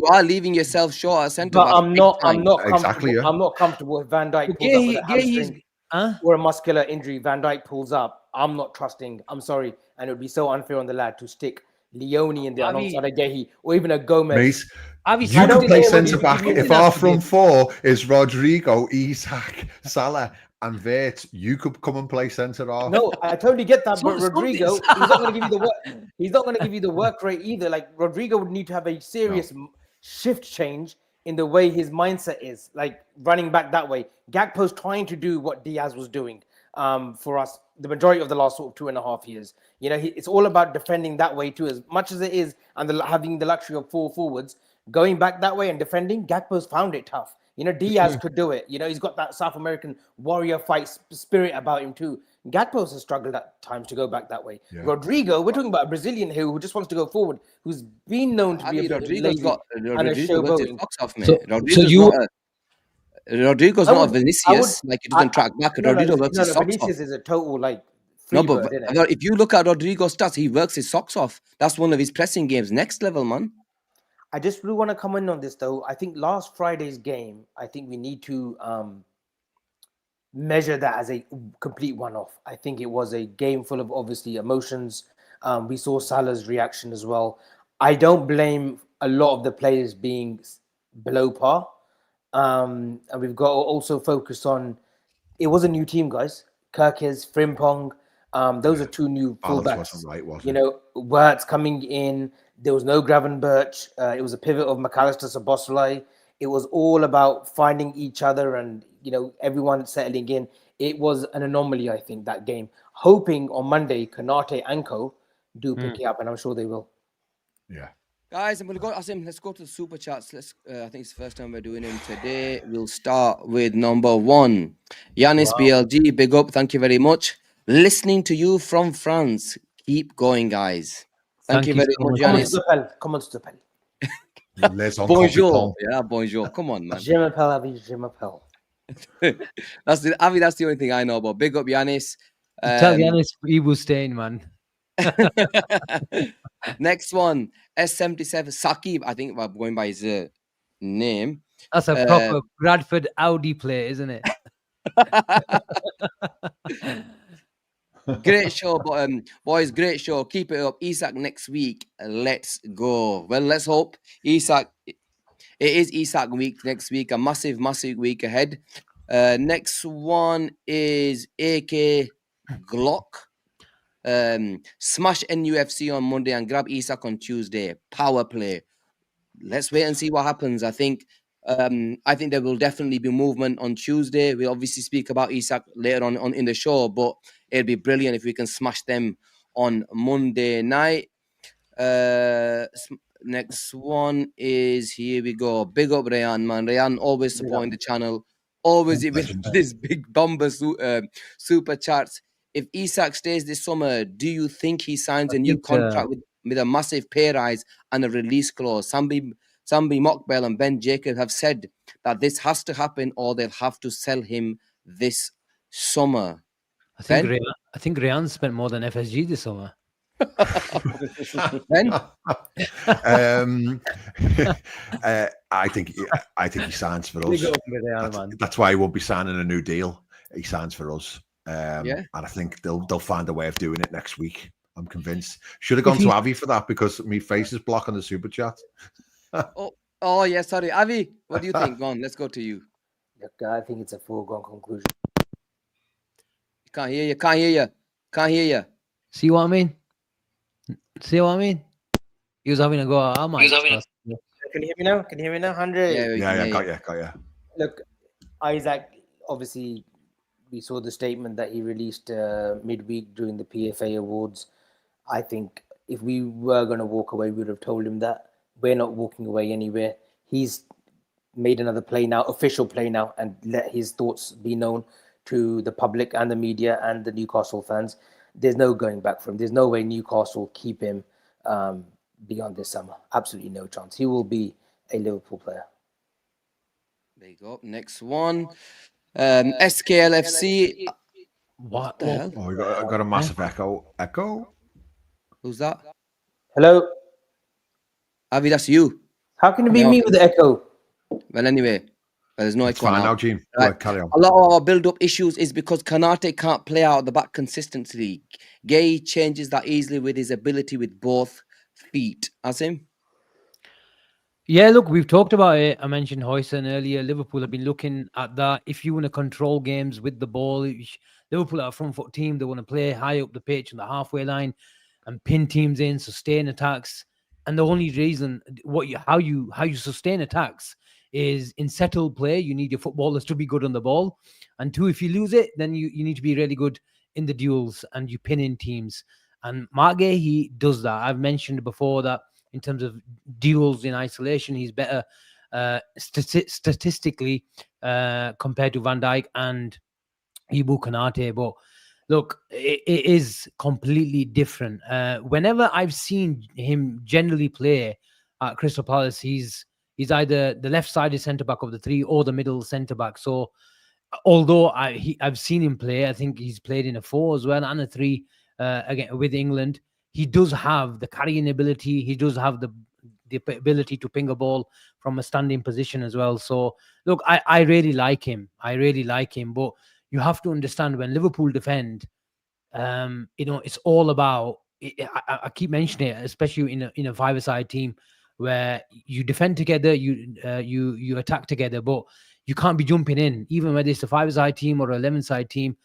are leaving yourself short at centre But back. I'm big not. time. I'm not comfortable. Exactly, yeah. I'm not comfortable if Van Dijk pulls up Guehi, with a hamstring Guehi's, huh? or a muscular injury. Van Dijk pulls up. I'm not trusting. I'm sorry, and it would be so unfair on the lad to stick Leone in there Avi- alongside a Guehi or even a Gomez. Mate, Obviously, you I don't can play care what centre you back. give me If in our that front four is Rodrygo, Isak, Salah, and Vert, you could come and play centre half. No, I totally get that, So- but so Rodrygo, this- he's not going to give you the work. He's not going to give you the work rate either. Like Rodrygo would need to have a serious shift change in the way his mindset is, like running back that way. Gakpo's trying to do what Diaz was doing for us the majority of the last sort of 2.5 years. You know, it's all about defending that way too, as much as it is, and having the luxury of 4 forwards going back that way and defending. Gakpo's found it tough. You know, Diaz could do it. You know, he's got that South American warrior fight spirit about him too. Gakpo's has struggled at times to go back that way. Yeah. Rodrygo, we're talking about a Brazilian who just wants to go forward, who's been known to be a bit Rodrygo's lazy got and a Rodrygo works his showboating. socks off, mate. So Rodrygo's I not a would- Vinicius. Like he doesn't track back. Rodrygo works his socks off. Vinicius is a total like No, free but bird, innit? if you look at Rodrygo's stats, he works his socks off. That's one of his pressing games. Next level, man. I just really want to come in on this though. I think last Friday's game, I think we need to measure that as a complete one-off. I think it was a game full of obviously emotions. We saw Salah's reaction as well. I don't blame a lot of the players being below par. And we've got to also focus on, it was a new team, guys. Kirkes, Frimpong, those are 2 new Balance fullbacks. wasn't right, was You it? know, Wirtz coming in. There was no Gravenberch. It was a pivot of McAllister to Bosley. It was all about finding each other and, you know, everyone settling in. It was an anomaly, I think, that game. Hoping on Monday, Konate and Co do pick it up, and I'm sure they will. Yeah. Guys, I'm gonna go. Asim, let's go to the super chats. I think it's the first time we're doing them today. We'll start with number 1, Yanis BLG. Big up, thank you very much. Listening to you from France. Keep going, guys. Thank you very so much, Comment Yanis. s'appelle. Comment s'appelle? Les Bonjour. Yeah, bonjour. Come on, man. Je m'appelle Avi, je m'appelle. That's the only thing I know about. Big up, Yanis. Tell Giannis he will stay in, man. Next one, S77 Sakib. I think I'm going by his name. That's a proper Bradford Audi play, isn't it? Great show, boys. Great show. Keep it up. Isak next week. Let's go. Well, let's hope Isak. It is Isak week next week. A massive, massive week ahead. Next one is AK Glock. Smash NUFC on Monday and grab Isak on Tuesday. Power play. Let's wait and see what happens. I think there will definitely be movement on Tuesday. We'll obviously speak about Isak later on in the show, but it'd be brilliant if we can smash them on Monday night. Next one is, here we go. Big up Rayan, man. Rayan always supporting the channel. Always with this big bomber super chats. If Isak stays this summer, do you think he signs a new contract with a massive pay rise and a release clause? Sambi Mokbel and Ben Jacob have said that this has to happen or they'll have to sell him this summer. I think Rayan spent more than FSG this summer. Ben? I think he signs for us. Big up with Real, man. That's why he won't be signing a new deal. He signs for us. Yeah. And I think they'll find a way of doing it next week. I'm convinced. Should have gone to Avi for that because my face is blocking the super chat. Oh yeah, sorry. Avi, what do you think? Go on, let's go to you. Look, I think it's a foregone conclusion. Can't hear you. See what I mean? See what I mean? He was having a go at our mics. Can you hear me now? Can you hear me now, 100? Yeah, got you. Look, Isaac, obviously, we saw the statement that he released midweek during the PFA Awards. I think if we were going to walk away, we would have told him that. We're not walking away anywhere. He's made another play now, official play now, and let his thoughts be known to the public and the media and the Newcastle fans. There's no going back for him. There's no way Newcastle keep him beyond this summer. Absolutely no chance. He will be a Liverpool player. There you go. Next one. SKLFC. What the hell? Oh, I got a massive echo. Who's that? Hello? Avi, that's you. How can it be me with the echo? Well, anyway, there's no It's echo fine now. now, Gene. Right. Carry on. A lot of our build-up issues is because Kanate can't play out the back consistently. Guehi changes that easily with his ability with both feet. Asim? Yeah, look, we've talked about it. I mentioned Hoyson earlier. Liverpool have been looking at that. If you want to control games with the ball, Liverpool are a front foot team. They want to play high up the pitch on the halfway line and pin teams in, sustain attacks. And the only reason how you sustain attacks is in settled play. You need your footballers to be good on the ball. And two, if you lose it, then you need to be really good in the duels and you pin in teams. And Mark Guehi, he does that. I've mentioned before that in terms of duels in isolation, he's better statistically compared to Van Dijk and Ibu Konate. But look, it is completely different. Whenever I've seen him generally play at Crystal Palace, he's either the left-sided centre-back of the three or the middle centre-back. So although I've seen him play, I think he's played in a 4 as well and a 3 again with England. He does have the carrying ability. He does have the ability to ping a ball from a standing position as well. So look, I really like him. But you have to understand when Liverpool defend, it's all about. I keep mentioning it, especially in a 5-a-side team where you defend together, you attack together, but you can't be jumping in, even whether it's a 5-a-side team or an 11-side team.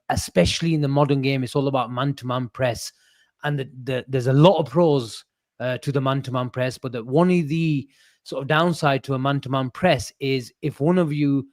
Especially in the modern game, it's all about man-to-man press, and there's a lot of pros to the man-to-man press, but one of the sort of downside to a man-to-man press is if one of you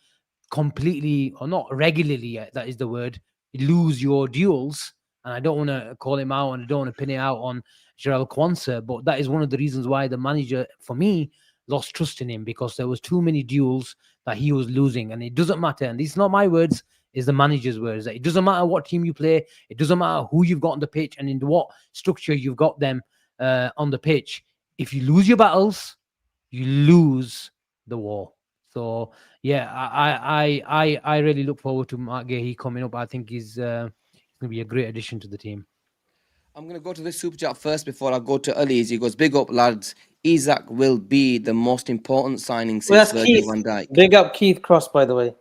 completely, or not regularly, that is the word, lose your duels. And I don't want to call him out and I don't want to pin it out on Jarell Quansah, but that is one of the reasons why the manager, for me, lost trust in him, because there was too many duels that he was losing. And it doesn't matter, and these are not my words, it's the manager's words, that it doesn't matter what team you play, it doesn't matter who you've got on the pitch and in what structure you've got them on the pitch. If you lose your battles, you lose the war. So yeah, I really look forward to Mark Guehi coming up. I think he's going to be a great addition to the team. I'm going to go to this super chat first before I go to Ali's. He goes, big up, lads. Isak will be the most important signing since Virgil van Dijk. Big up Keith Cross, by the way.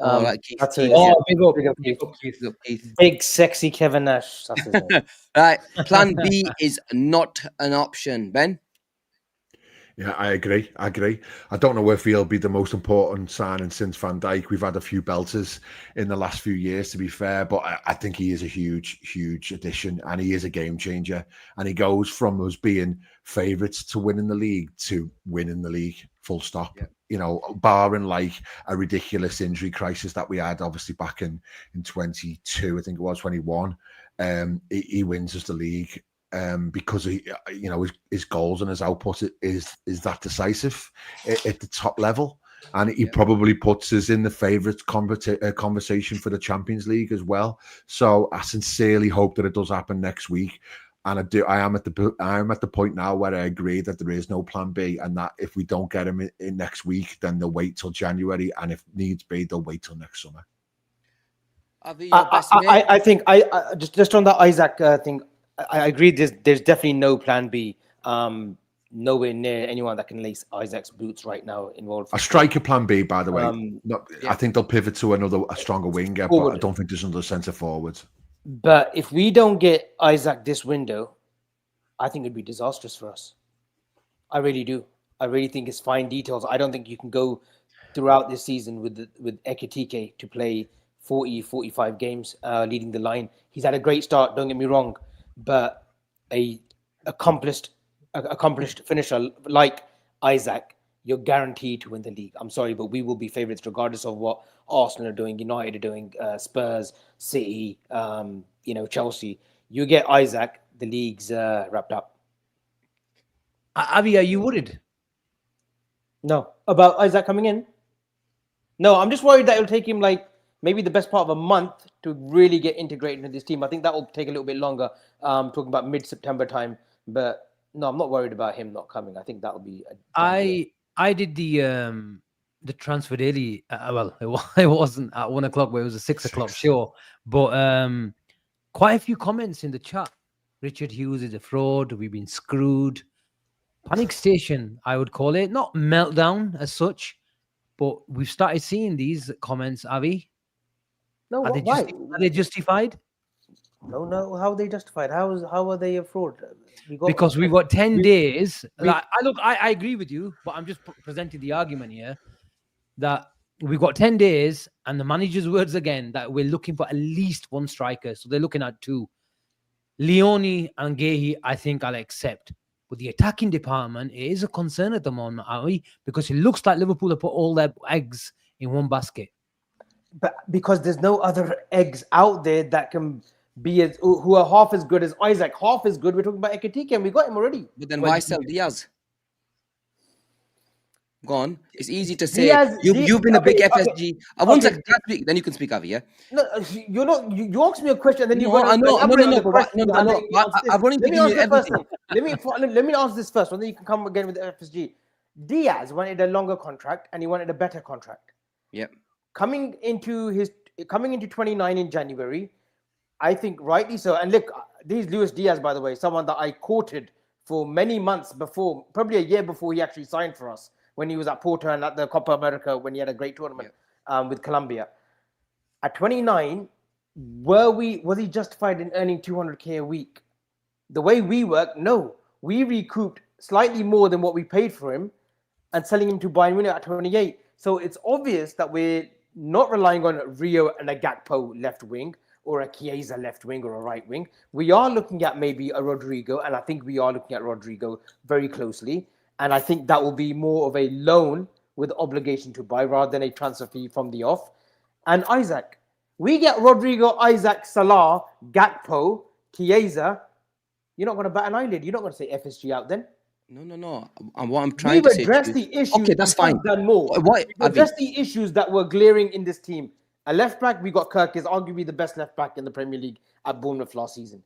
Right, Keith. Big up Keith. Big sexy Kevin Nash. That's his name. Right, plan B is not an option. Ben? Yeah, I agree. I don't know if he'll be the most important signing since Van Dijk. We've had a few belters in the last few years, to be fair, but I think he is a huge addition, and he is a game changer. And he goes from us being favourites to winning the league to winning the league, full stop. Yeah. You know, barring like a ridiculous injury crisis that we had, obviously back in 22, I think it was 21. He wins us the league. Because his goals and his output is that decisive at the top level, and he probably puts us in the favourite conversation for the Champions League as well. So I sincerely hope that it does happen next week, and I am at the point now where I agree that there is no plan B, and that if we don't get him in next week, then they'll wait till January, and if needs be, they'll wait till next summer. I think just on that Isak thing. I agree. There's definitely no plan B. nowhere near anyone that can lace Isaac's boots right now in world football. A striker plan B, by the way. Yeah. I think they'll pivot to a stronger winger, Forward. but I don't think there's another centre forward. But if we don't get Isak this window, I think it'd be disastrous for us. I really do. I really think it's fine details. I don't think you can go throughout this season with Ekitike to play 40, 45 games leading the line. He's had a great start, don't get me wrong, but a accomplished finisher like Isak, you're guaranteed to win the league. I'm sorry, but we will be favourites regardless of what Arsenal are doing, United are doing, Spurs, City, Chelsea. You get Isak, the league's wrapped up. Avi, are you worried? No. About Isak coming in? No, I'm just worried that it'll take him like maybe the best part of a month to really get integrated into this team. I think that will take a little bit longer, talking about mid-September time. But no, I'm not worried about him not coming. I think that'll be I did the transfer daily. Well, it wasn't at 1 o'clock, but it was a 6 o'clock show. But quite a few comments in the chat. Richard Hughes is a fraud. We've been screwed. Panic station, I would call it. Not meltdown as such, but we've started seeing these comments, Avi. No, Are they justified? No. How are they justified? How are they a fraud? Because we've got 10 days. I agree with you, but I'm just presenting the argument here that we've got 10 days, and the manager's words again that we're looking for at least one striker. So they're looking at two. Leone and Guehi, I think I'll accept. But the attacking department, it is a concern at the moment, Avi, because it looks like Liverpool have put all their eggs in one basket. But because there's no other eggs out there that can be who are half as good as Isak, half as good. We're talking about Ekitike, and we got him already. But then why sell Diaz? Go on. It's easy to say. You've been a big FSG. I won't speak. Then you can speak, Avi. Yeah. No, you're not. You asked me a question, and then you. No, I know. No. I've only given you everything. Let me answer this first, and then you can come again with the FSG. Diaz wanted a longer contract, and he wanted a better contract. Yep. Coming into 29 in January, I think rightly so. And look, this Luis Diaz, by the way, someone that I courted for many months before, probably a year before he actually signed for us, when he was at Porto and at the Copa America, when he had a great tournament with Colombia. At 29, was he justified in earning 200k a week? The way we work, no. We recouped slightly more than what we paid for him and selling him to Bayern Munich at 28. So it's obvious that we're not relying on Rio and a Gakpo left wing or a Chiesa left wing or a right wing. We are looking at maybe a Rodrygo, and I think we are looking at Rodrygo very closely. And I think that will be more of a loan with obligation to buy rather than a transfer fee from the off. And Isak. We get Rodrygo, Isak, Salah, Gakpo, Chiesa. You're not going to bat an eyelid. You're not going to say FSG out then. No. And what I'm trying to say. We've addressed the issues. Okay, that's fine. Done more. We've addressed the issues that were glaring in this team. A left back, we got Kirk, is arguably the best left back in the Premier League at Bournemouth last season.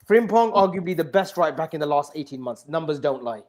Frimpong, arguably the best right back in the last 18 months. Numbers don't lie.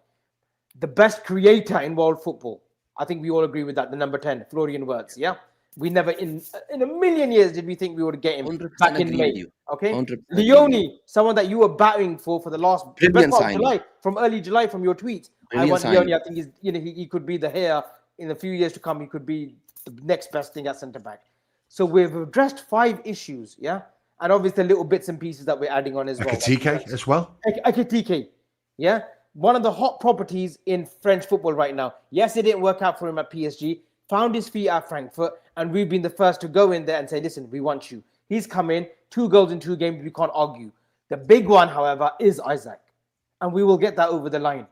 The best creator in world football. I think we all agree with that. The number 10, Florian Wirtz. Yeah. We never in a million years did we think we would get him back in May. Okay. Leone, someone that you were battling for the last July, from early July from your tweets. I want Leone. I think he could be the hair in a few years to come. He could be the next best thing at centre back. So we've addressed 5 issues. Yeah. And obviously little bits and pieces that we're adding on as well. Ekitike as well. Ekitike. Yeah. One of the hot properties in French football right now. Yes, it didn't work out for him at PSG. Found his feet at Frankfurt, and we've been the first to go in there and say, listen, we want you. He's come in, 2 goals in 2 games, we can't argue. The big one, however, is Isak. And we will get that over the line.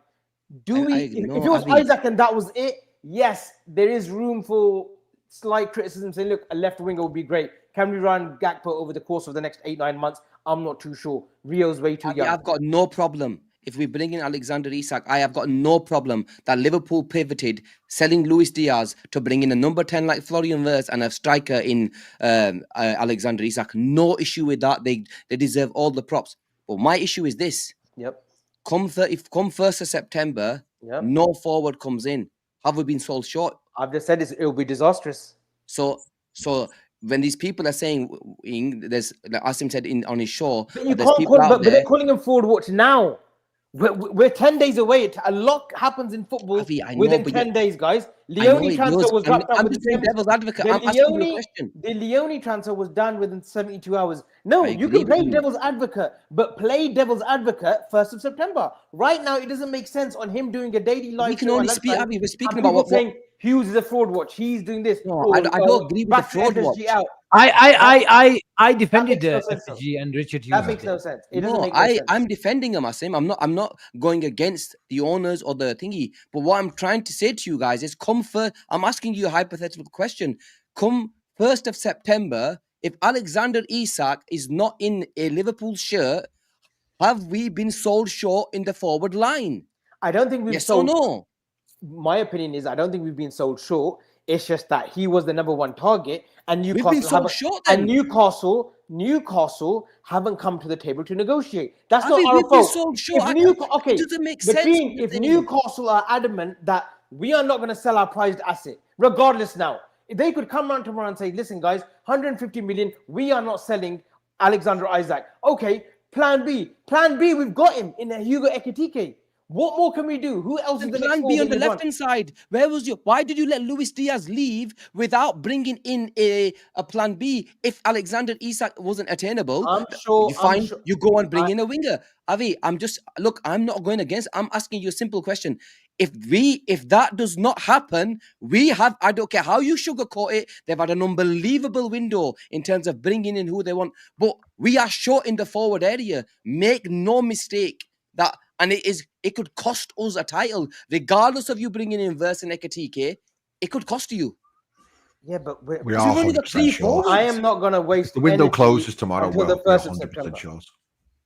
If it was Isak and that was it, yes, there is room for slight criticism, saying, look, a left winger would be great. Can we run Gakpo over the course of the next 8-9 months? I'm not too sure. Rio's way too young. I've got no problem. If we bring in Alexander Isak, I have got no problem that Liverpool pivoted, selling Luis Diaz to bring in a number 10 like Florian Wirtz and a striker in Alexander Isak. No issue with that. They deserve all the props. But my issue is this. Yep. Come 1st of September, no forward comes in. Have we been sold short? I've just said it will be disastrous. So when these people are saying, there's like Asim said on his show, but they're calling him forward watch now. We're 10 days away. A lot happens in football Avi, I know, within but 10 days, guys. I know Leone it transfer does. was wrapped up I'm within just playing 70 devil's advocate. the I'm asking you a question. Leone transfer was done within 72 hours. No, I you agree can with play you. devil's advocate, but play devil's advocate 1st of September. Right now, it doesn't make sense on him doing a daily live We can show only at speak, lunchtime, Avi, we're speaking and about people what saying Hughes is a fraud watch. He's doing this. No, I don't agree with the back to fraud FSG watch. out. I defended makes no sense, though. FG and Richard Hughes. That makes no sense. It doesn't No, make no sense. I'm defending him, Asim. I'm not going against the owners or the thingy. But what I'm trying to say to you guys is come first. I'm asking you a hypothetical question. Come 1st of September, if Alexander Isak is not in a Liverpool shirt, have we been sold short in the forward line? I don't think we've Yes sold. or no? My opinion is I don't think we've been sold short. It's just that he was the number one target, and We've been Newcastle sold short then. and Newcastle haven't come to the table to negotiate. That's Avi, not our we've been fault. sold short. Okay, It doesn't make sense. if Newcastle are adamant that we are not going to sell our prized asset, regardless now, if they could come around tomorrow and say, listen, guys, 150 million, we are not selling Alexander Isak. Okay, plan B. Plan B, we've got him in Hugo Ekitike. What more can we do? Who else is the Plan B on the left hand side? Why did you let Luis Diaz leave without bringing in a plan B? If Alexander Isak wasn't attainable, you go and bring in a winger. Avi, I'm not going against. I'm asking you a simple question. If that does not happen, I don't care how you sugarcoat it. They've had an unbelievable window in terms of bringing in who they want, but we are short in the forward area. Make no mistake that. And it could cost us a title, regardless of you bringing in Verse and Ekitike. It could cost you. Yeah, but we are only got 3 sure. I am not going to waste. The window closes tomorrow. Until the 1st of September. Sure.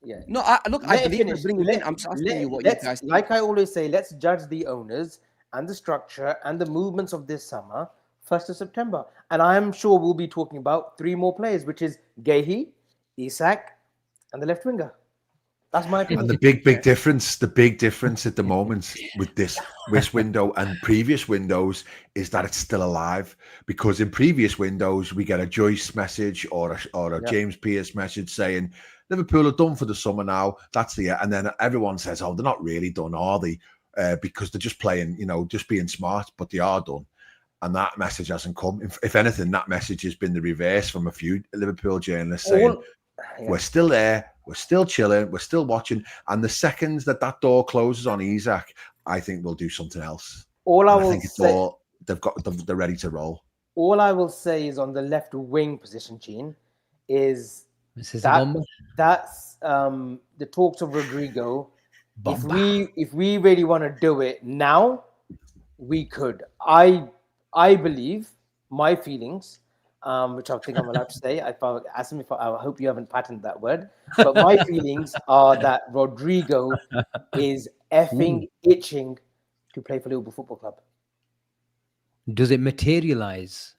Yeah. No, I believe we're bringing in. I'm asking you what you guys think. Like I always say, let's judge the owners and the structure and the movements of this summer 1st of September, and I am sure we'll be talking about 3 more players, which is Guehi, Isak, and the left winger. That's my opinion. And the big difference at the moment with this window and previous windows is that it's still alive. Because in previous windows, we get a Joyce message or a James Pearce message saying, Liverpool are done for the summer now. That's the end. And then everyone says, oh, they're not really done, are they? Because they're just playing, just being smart, but they are done. And that message hasn't come. If anything, that message has been the reverse from a few Liverpool journalists saying, we're still there, we're still chilling, we're still watching. And the second that door closes on Isak, I think we'll do something else. They're ready to roll. All I will say is on the left wing position, Gene, is that's the talks of Rodrygo. If we really want to do it now, we could. I believe my feelings. Which I think I'm allowed to say. I hope you haven't patented that word. But my feelings are that Rodrygo is effing itching to play for Liverpool Football Club. Does it materialize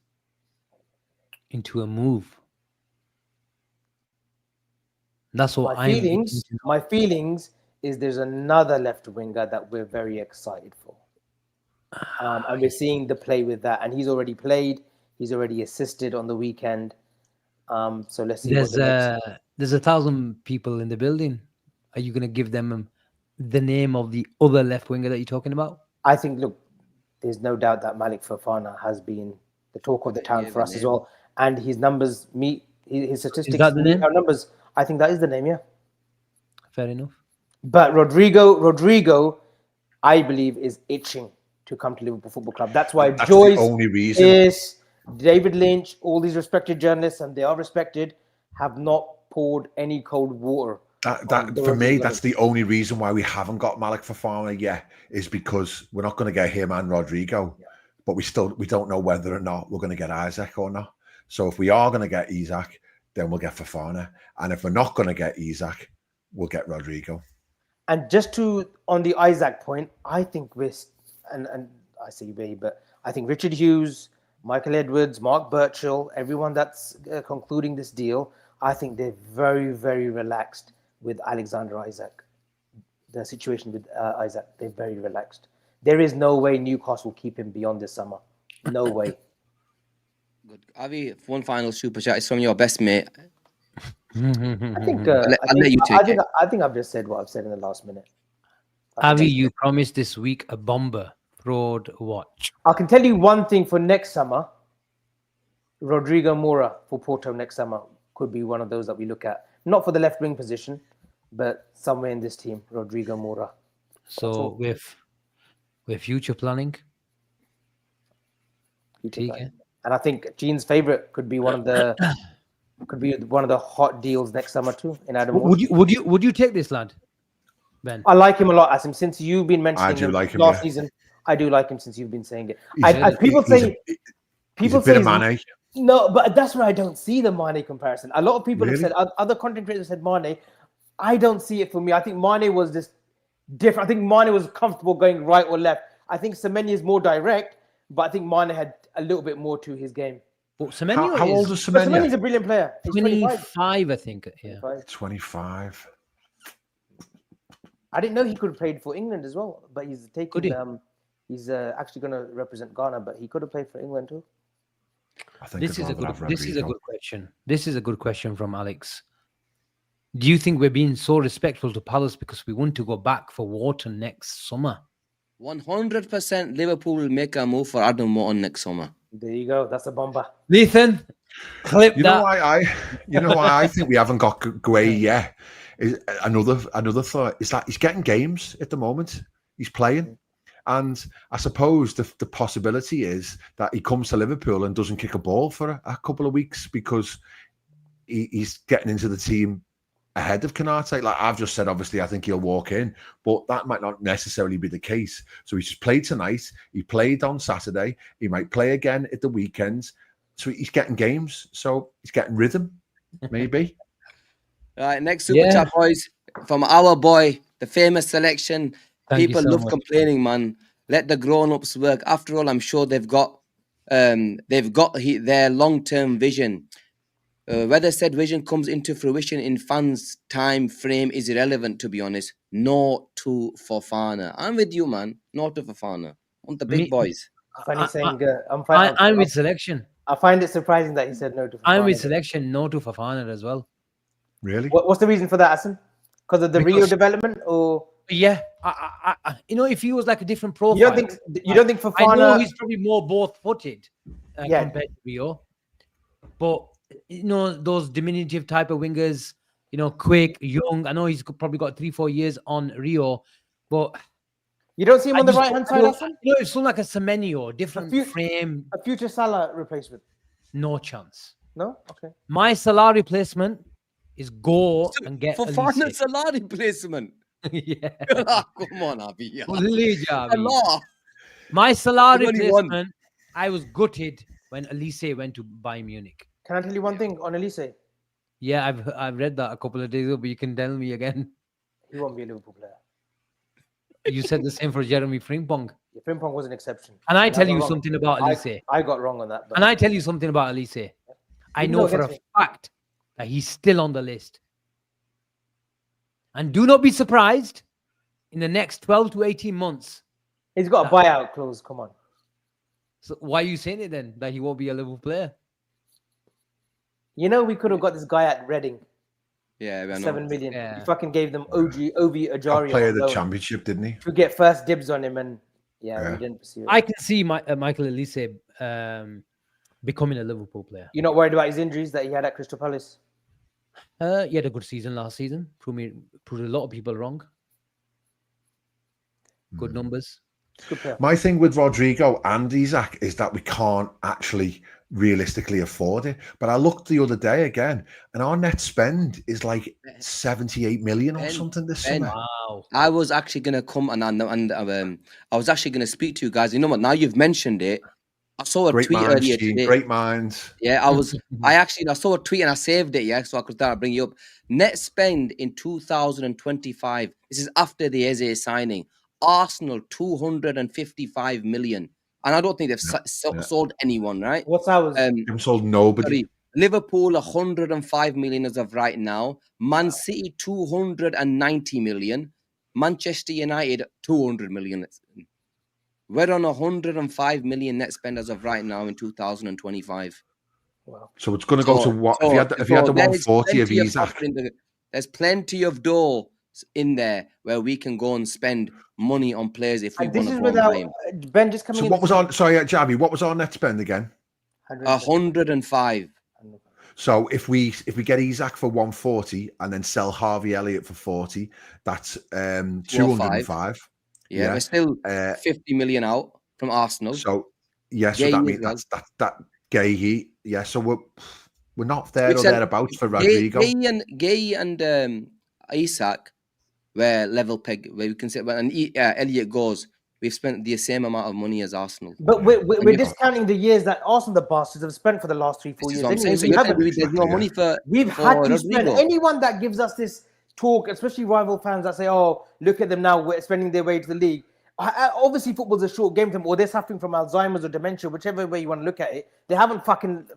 into a move? That's what my feelings is there's another left winger that we're very excited for. And we're seeing the play with that. And he's already played. He's already assisted on the weekend. So let's see. There's 1,000 people in the building. Are you going to give them the name of the other left winger that you're talking about? I think, look, there's no doubt that Malik Fofana has been the talk of the town for us as well. And his numbers his statistics meet our numbers. I think that is the name, yeah. Fair enough. But Rodrygo, I believe, is itching to come to Liverpool Football Club. That's why Joyce, the only reason. David Lynch, all these respected journalists, and they are respected, have not poured any cold water. For me, that's the only reason why we haven't got Malik Fofana yet, is because we're not going to get him and Rodrygo, but we don't know whether or not we're going to get Isak or not. So if we are going to get Isak, then we'll get Fofana, and if we're not going to get Isak, we'll get Rodrygo. And just on the Isak point, I think and I say we, but I think Richard Hughes, Michael Edwards, Mark Burchill, everyone that's concluding this deal, I think they're very, very relaxed with Alexander Isak. The situation with Isak, they're very relaxed. There is no way Newcastle will keep him beyond this summer. No way. Good. Avi, one final super chat. It's from your best mate. I think I've just said what I've said in the last minute. Avi, you promised this week a bomber fraud watch. I can tell you one thing for next summer. Rodrygo Moura for Porto next summer could be one of those that we look at. Not for the left wing position, but somewhere in this team, Rodrygo Moura. So with future planning, And I think Gene's favorite could be one of the hot deals next summer too. In Adam, would you take this lad, Ben? I like him a lot, Asim. Since you've been mentioning I do him like him, last yeah. season, I do like him since you've been saying it. He's a bit of Mane. No, but that's where I don't see the Mane comparison. A lot of people have Really? said, other content creators said Mane. I don't see it for me. I think Mane was just different. I think Mane was comfortable going right or left. I think Semenyo is more direct, but I think Mane had a little bit more to his game. But Semenyo How old is Semenyo? Semenyo's a brilliant player. He's 25, I think. Yeah. 25. I didn't know he could have played for England as well, but he's taking. Could he? He's actually going to represent Ghana, but he could have played for England too. I think This is a good question. This is a good question from Alex. Do you think we're being so respectful to Palace because we want to go back for Wharton next summer? 100% Liverpool will make a move for Adam Morton next summer. There you go. That's a bomber. Lethan, clip You that. know why I think we haven't got Guehi yet. Is another thought is that he's getting games at the moment. He's playing, and I suppose the possibility is that he comes to Liverpool and doesn't kick a ball for a couple of weeks because he's getting into the team ahead of Konate. Like I've just said, obviously I think he'll walk in, but that might not necessarily be the case. So he's just played tonight. He played on Saturday. He might play again at the weekends. So he's getting games. So he's getting rhythm, maybe. All right, next super chat, boys, from our boy, the famous selection. Thank People you so love much. complaining, man. Let the grown-ups work. After all, I'm sure they've got their long-term vision. Whether said vision comes into fruition in fans' time frame is irrelevant, to be honest. No to Fofana. I'm with you, man. No to Fofana. I want the big boys. Funny saying, I'm with selection. I find it surprising that he said no to Fofana. I'm with selection, no to Fofana as well. Really? What's the reason for that, Asim? Because of the Rio development, or Yeah, I if he was like a different profile, you don't think Fofana? I know he's probably more both-footed compared to Rio, but those diminutive type of wingers, quick, young. I know he's probably got 3-4 years on Rio, but you don't see him on the right hand side. Asim? It's still like a Semenyo, different frame. A future Salah replacement. No chance. No, okay. My Salah replacement is go and get Fofana Salah replacement. Yeah. Come on, Abi. Salah. My Salah replacement, I was gutted when Elise went to Bayern Munich. Can I tell you one thing on Elise? Yeah, I've read that a couple of days ago, but you can tell me again. He won't be a Liverpool player. You said the same for Jeremy Frimpong. Yeah, Frimpong was an exception. And I tell you something about Elise. I got wrong on that. But And I tell you something about Elise. I know for a fact that he's still on the list. And do not be surprised in the next 12 to 18 months. He's got a buyout clause. Come on. So why are you saying it then, that he won't be a Liverpool player? We could have got this guy at Reading. Yeah, 7 million. Yeah. He fucking gave them Ovi Ajari. Player of the championship, didn't he? To get first dibs on him, and we didn't pursue it. I can see Michael Elise becoming a Liverpool player. You're not worried about his injuries that he had at Crystal Palace? He had a good season last season. Proved a lot of people wrong. Good numbers. Good player. My thing with Rodrygo and Isak is that we can't actually realistically afford it. But I looked the other day again, and our net spend is like 78 million or something this summer. Wow. I was actually gonna come and I was actually gonna speak to you guys. You know what? Now you've mentioned it. I saw a tweet earlier today. Great minds. Yeah, I saw a tweet and I saved it. Yeah, so I could start bring you up. Net spend in 2025. This is after the Eze signing. Arsenal 255 million. And I don't think they've sold anyone, right? What's ours? They've sold nobody. Sorry, Liverpool 105 million as of right now. Man City 290 million. Manchester United 200 million. We're on 105 million net spend as of right now in 2025. Wow. So it's going to go to what? If you had the 140 of Isak. There's plenty of dough in there where we can go and spend money on players if we And want this to is go and without buy him. Ben just coming So in. what was our Javi? What was our net spend again? 105. So if we get Isak for 140 and then sell Harvey Elliott for 40, that's 205. Yeah, we're still 50 million out from Arsenal. So so Guehi that as means well. that Guehi. Yeah, so we're not there or thereabouts for Rodrygo. Guehi and Isak were level peg where we can say when Elliott goes, we've spent the same amount of money as Arsenal. But we're discounting the years that Arsenal, the bastards, have spent for the last 3-4 years. Anyway, There's no money for we've had to Rodrygo. spend. Anyone that gives us this talk, especially rival fans that say, "Oh, look at them now, we're spending their way to the league." Obviously, football's a short game for them, or they're suffering from Alzheimer's or dementia, whichever way you want to look at it. They haven't fucking.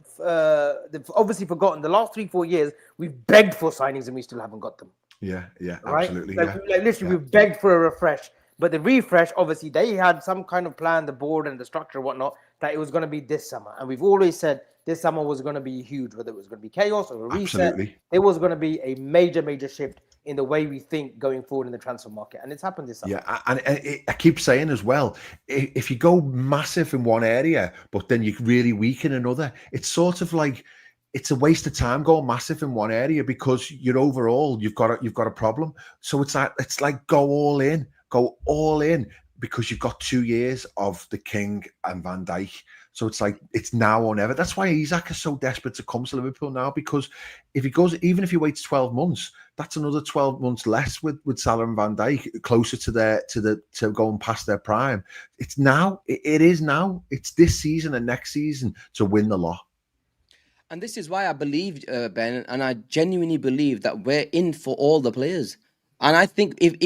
They've obviously forgotten the last 3-4 years. We've begged for signings and we still haven't got them. Yeah, Right? absolutely. Like literally, we've begged for a refresh. But the refresh, obviously, they had some kind of plan, the board and the structure and whatnot, that it was going to be this summer. And we've always said this summer was going to be huge, whether it was going to be chaos or a reset. Absolutely. There was going to be a major, major shift in the way we think going forward in the transfer market. And it's happened this summer. Yeah, and I keep saying as well, if you go massive in one area, but then you really weak in another, it's sort of like, it's a waste of time going massive in one area because you're overall, you've got a problem. So it's like go all in because you've got 2 years of the King and Van Dijk. So it's like, it's now or never. That's why Isak is so desperate to come to Liverpool now, because if he goes, even if he waits 12 months, that's another 12 months less with Salah and Van Dijk, closer to going past their prime. It's now, it is now. It's this season and next season to win the lot. And this is why I believe, Ben, and I genuinely believe that we're in for all the players. And I think if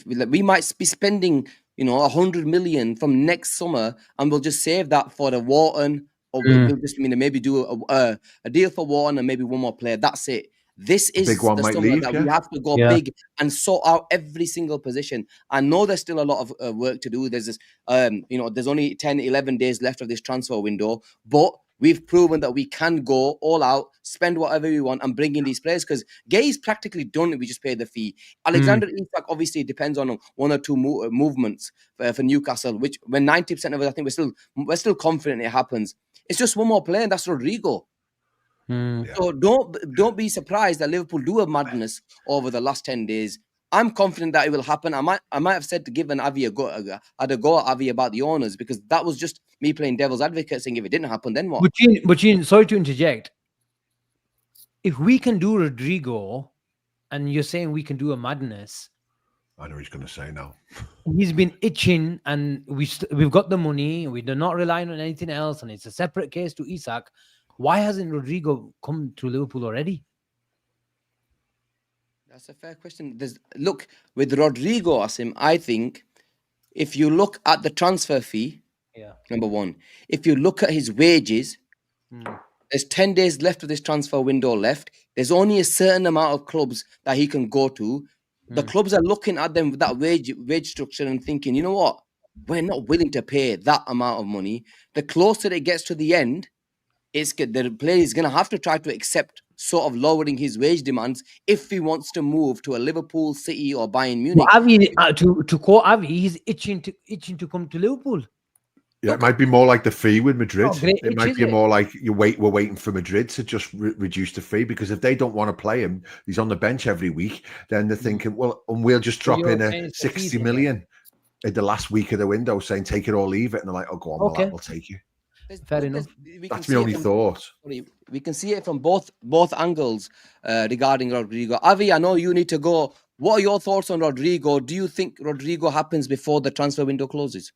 we might be spending, 100 million from next summer, and we'll just save that for the Wharton, or we'll just maybe do a deal for Wharton and maybe one more player. That's it. This is big one the might summer leave, that yeah. we have to go big and sort out every single position. I know there's still a lot of work to do. There's this, there's only 10, 11 days left of this transfer window, but we've proven that we can go all out, spend whatever we want, and bring in these players. Because Guehi's practically done. We just pay the fee. Alexander Isak obviously depends on one or two movements for Newcastle. Which, when 90% of it, I think we're still confident it happens. It's just one more player, and that's Rodrygo. So don't be surprised that Liverpool do a madness over the last 10 days. I'm confident that it will happen. I might have said to give Avi a go at Avi about the owners, because that was just me playing devil's advocate, saying if it didn't happen, then what? But sorry to interject. If we can do Rodrygo, and you're saying we can do a madness, I know he's going to say no. He's been itching, and we've got the money. We're not relying on anything else, and it's a separate case to Isak. Why hasn't Rodrygo come to Liverpool already? That's a fair question. Look, with Rodrygo, Asim, I think if you look at the transfer fee, number one, if you look at his wages, there's 10 days left of this transfer window left. There's only a certain amount of clubs that he can go to. The clubs are looking at them with that wage structure and thinking, you know what? We're not willing to pay that amount of money. The closer it gets to the end, the player is going to have to try to accept sort of lowering his wage demands if he wants to move to a Liverpool, City, or Bayern Munich. Well, Avi, to quote Avi, he's itching to come to Liverpool. Yeah, it might be more like the fee with Madrid. It might be more like we're waiting for Madrid to just reduce the fee, because if they don't want to play him, he's on the bench every week, then they're thinking, well, and we'll just drop in a 60 million at the last week of the window saying take it or leave it. And they're like, oh, go on, we'll take you. Fair enough. That's my only thought. We can see it from both angles regarding Rodrygo. Avi, I know you need to go. What are your thoughts on Rodrygo? Do you think Rodrygo happens before the transfer window closes?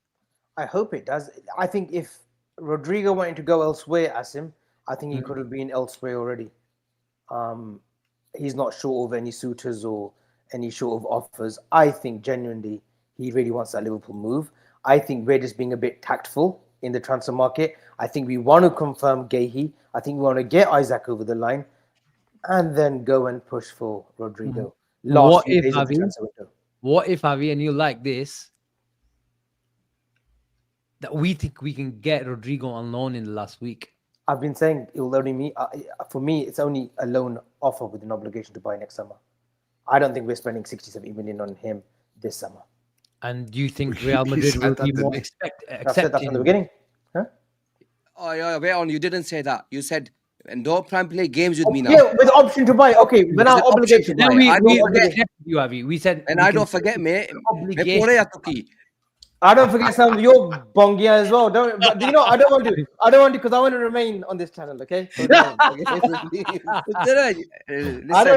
I hope it does. I think if Rodrygo wanted to go elsewhere, Asim, I think he could have been elsewhere already. He's not short of any suitors or any short of offers. I think genuinely he really wants that Liverpool move. I think we're just being a bit tactful in the transfer market. I think we want to confirm Guehi. I think we want to get Isak over the line and then go and push for Rodrygo. What if, Avi, and you like this, that we think we can get Rodrygo on loan in the last week? I've been saying it will only for me, it's only a loan offer with an obligation to buy next summer. I don't think we're spending 60, 70 million on him this summer. And do you think He Real Madrid said will that, be didn't more he? I've said that from the beginning. Oh, yeah, wait on. You didn't say that. You said, and don't try and play games with me now. Yeah, with option to buy. Okay, we're There's not an option obligated to to buy. buy. we I don't forget. accept you, Avi. We said, And we I can don't forget, mate. obligation. I don't forget some of your bongia as well. Don't, but you know, I don't want to because I want to remain on this channel. Okay. So don't, okay? I don't want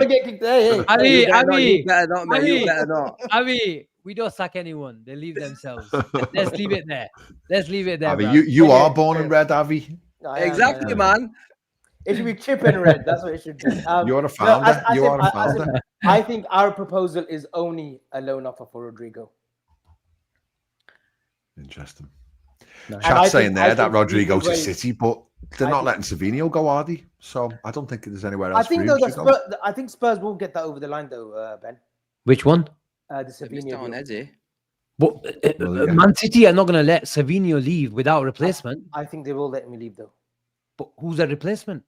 to get kicked. Hey, Avi, You better Avi, not, mate. You Avi. better not. Avi, we don't sack anyone. They leave themselves. Let's leave it there. Let's leave it there, Avi, bro. you are born and red, Avi. I am, Exactly, man. It should be chip and red. That's what it should be. You're a founder. You are a Asim, founder. I think our proposal is only a loan offer for Rodrygo. Interesting. Nice. And I Chat's saying think- there I that think Rodrygo to Liverpool- City, but they're I not think- letting Savinho go, are they? So I don't think there's anywhere I else. think for though him to go. I think Spurs will get that over the line though, Ben. Which one? The They missed Savinho out on deal. Eze. But Well, yeah. Man City are not going to let Savinho leave without replacement. I think they will let me leave though. But who's a replacement?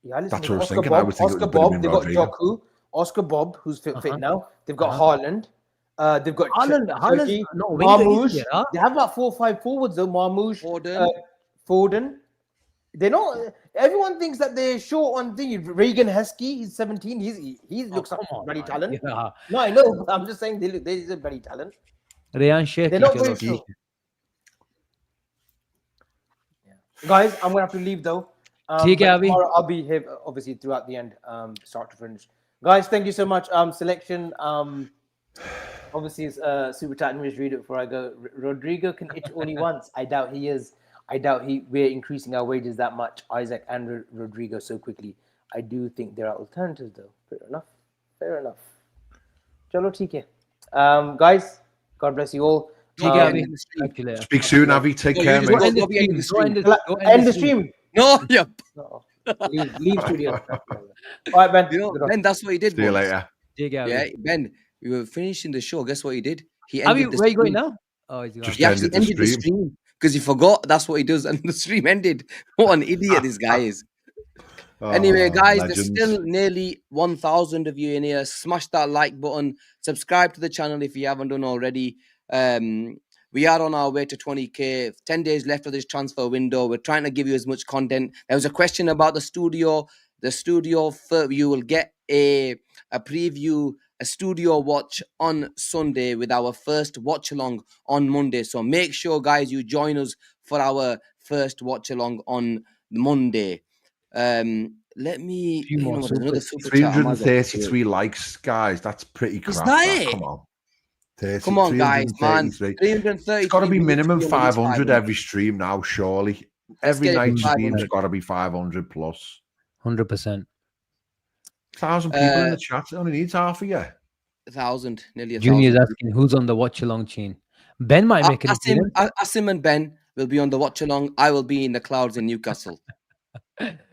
Yeah, listen, That's what I was Oscar thinking. I Bob, would think it Oscar would have Bob. been They've got Rodrygo. Joku, Oscar Bob, who's fit Uh-huh. now. They've got Uh-huh. Haaland. They've got Haaland's Turkey, no winger, Marmoush. is he, huh? They have about 4 or 5 forwards though. Marmoush, Foden. Foden. They're not. Everyone thinks that they're short on things. Regan Heskey, he's 17. He looks like come on, bloody man. talent. Yeah. No, I know. But I'm just saying he's a bloody talent. Rayan Sheikh. They're not very sure. Guys, I'm gonna have to leave though. Take but care, Avi. tomorrow I'll be here obviously throughout the end, start to finish. Guys, thank you so much. Selection. Obviously it's super chat. Let me just read it before I go. Rodrygo can itch all he wants. I doubt he is. I doubt we're increasing our wages that much, Isak and Rodrygo so quickly. I do think there are alternatives though. Fair enough. Fair enough. Chalo TK. Guys, God bless you all. Take care, Avi. Catch you later. Speak soon, Avi. Take No, care, you mate. just End the Go stream. end the Go end the- go End the stream. No, yep. No. Leave studio. All right, Ben. You know, Good on. Ben, that's what he did. See you once. later. Take care, Avi. Yeah, Ben, we were finishing the show. Guess what he did? He Avi, ended the where are you going stream. now? Oh, he's gone. Just He actually ended the ended the stream. stream because he forgot that's what he does, and the stream ended. What an idiot this guy is. Anyway, Oh, guys, legends. there's still nearly 1,000 of you in here. Smash that like button. Subscribe to the channel if you haven't done already. We are on our way to 20k. 10 days left of this transfer window. We're trying to give you as much content. There was a question about the studio. The studio, you will get a preview, a studio watch on Sunday with our first watch along on Monday. So make sure, guys, you join us for our first watch along on Monday. Let me. Few You more know, there's another supers. super chat. I might as well do it. 333 likes, guys. That's pretty crap. Is that that. it? Come on. 30, Come on, guys, man. 333. 330. It's got to be minimum 500 every stream now, surely. Every get it night to stream's 500. got to be 500 plus. 100%. 1,000 people in the chat. It only needs half of you. 1,000, nearly 1,000. Junior's asking who's on the watch along chain. Ben might make it. Asim and Ben will be on the watch along. I will be in the clouds in Newcastle.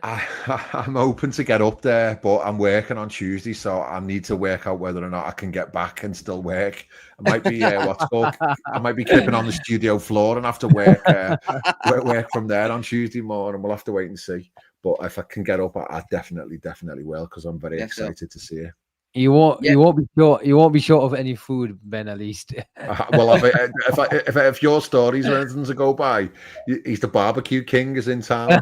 I'm hoping to get up there, but I'm working on Tuesday, so I need to work out whether or not I can get back and still work. I might be I might be keeping on the studio floor and have to work from there on Tuesday morning. We'll have to wait and see. But if I can get up, I definitely will, because I'm very excited to see it. You won't be short. You won't be short of any food, Ben. At least. Well, if your stories or anything to go by, he's the barbecue king is in town.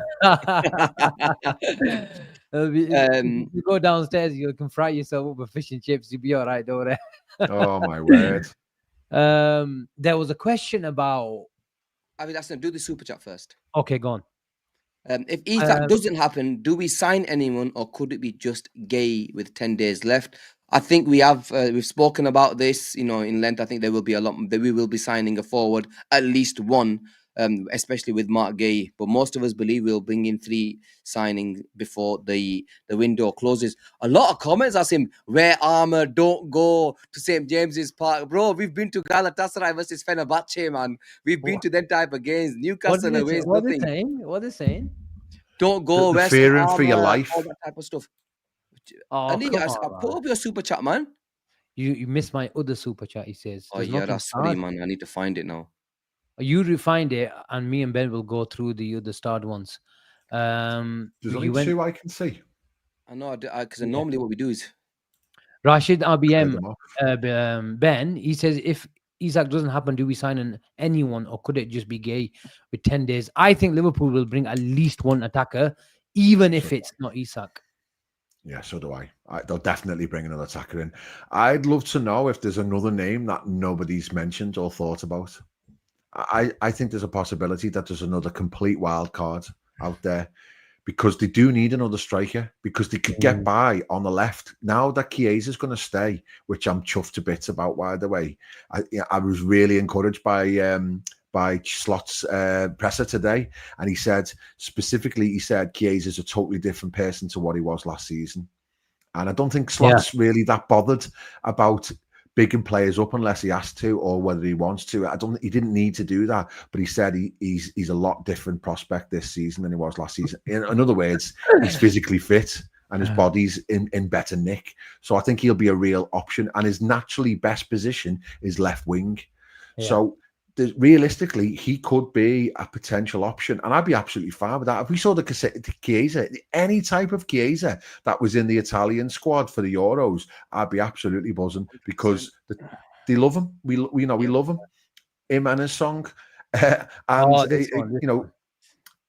You go downstairs, you can fry yourself up with fish and chips. You'll be all right, don't worry. Oh my word! There was a question about. I mean, that's do the super chat first. Okay, go on. If Isak doesn't happen, do we sign anyone, or could it be just Guehi with 10 days left? I think we have we've spoken about this, in length. I think there will be a lot that we will be signing a forward, at least one, especially with Mark Guehi. But most of us believe we'll bring in 3 signings before the window closes. A lot of comments ask him, wear armor, don't go to St. James's Park. Bro, we've been to Galatasaray versus Fenerbahce, man. We've been to them type of games. Newcastle away is nothing. What are they saying? Don't go, wear some fearing for your armor, life. all that type of stuff. Oh, Ali, come I on, put up your super chat, man. You missed my other super chat. He says. Oh There's yeah, nothing that's sorry, hard. man. I need to find it now. You refind it, and me and Ben will go through the starred ones. There's only 2 I can see. I know, because normally what we do is Rashid Clear RBM, them off. Ben, he says, if Isak doesn't happen, do we sign anyone, or could it just be Guehi with 10 days? I think Liverpool will bring at least one attacker, even if it's not Isak. Yeah, so do I. They'll definitely bring another attacker in. I'd love to know if there's another name that nobody's mentioned or thought about. I think there's a possibility that there's another complete wild card out there, because they do need another striker, because they could get by on the left. Now that Chiesa's going to stay, which I'm chuffed to bits about, by the way. I was really encouraged by Slot's presser today, and he said Chiesa's a totally different person to what he was last season. And I don't think Slot's really that bothered about bigging players up unless he has to, or whether he wants to. He didn't need to do that, but he said he's a lot different prospect this season than he was last season. In other words, he's physically fit and his body's in better nick. So I think he'll be a real option, and his naturally best position is left wing. So realistically, he could be a potential option, and I'd be absolutely fine with that. If we saw the Chiesa, any type of Chiesa that was in the Italian squad for the Euros, I'd be absolutely buzzing, because they love him. We love him and his song, but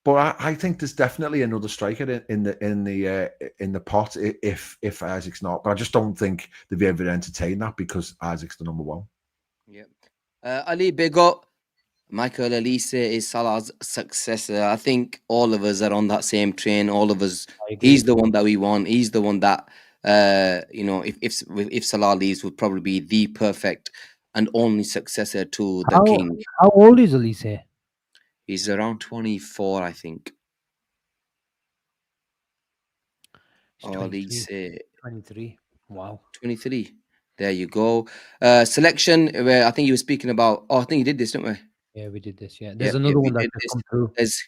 I think there's definitely another striker in the pot if Isaac's not. But I just don't think they've ever entertained that, because Isaac's the number one. Yeah. Ali, big up. Michael Elise is Salah's successor. I think all of us are on that same train. All of us. He's the one that we want. He's the one that if Salah leaves, would probably be the perfect and only successor to the king. How old is Elise? He's around 24, I think. Elise 23. Wow. 23. There you go. Selection, where I think you were speaking about. Oh, I think you did this, didn't we? Yeah, we did this. Yeah, there's another one that just come through. There's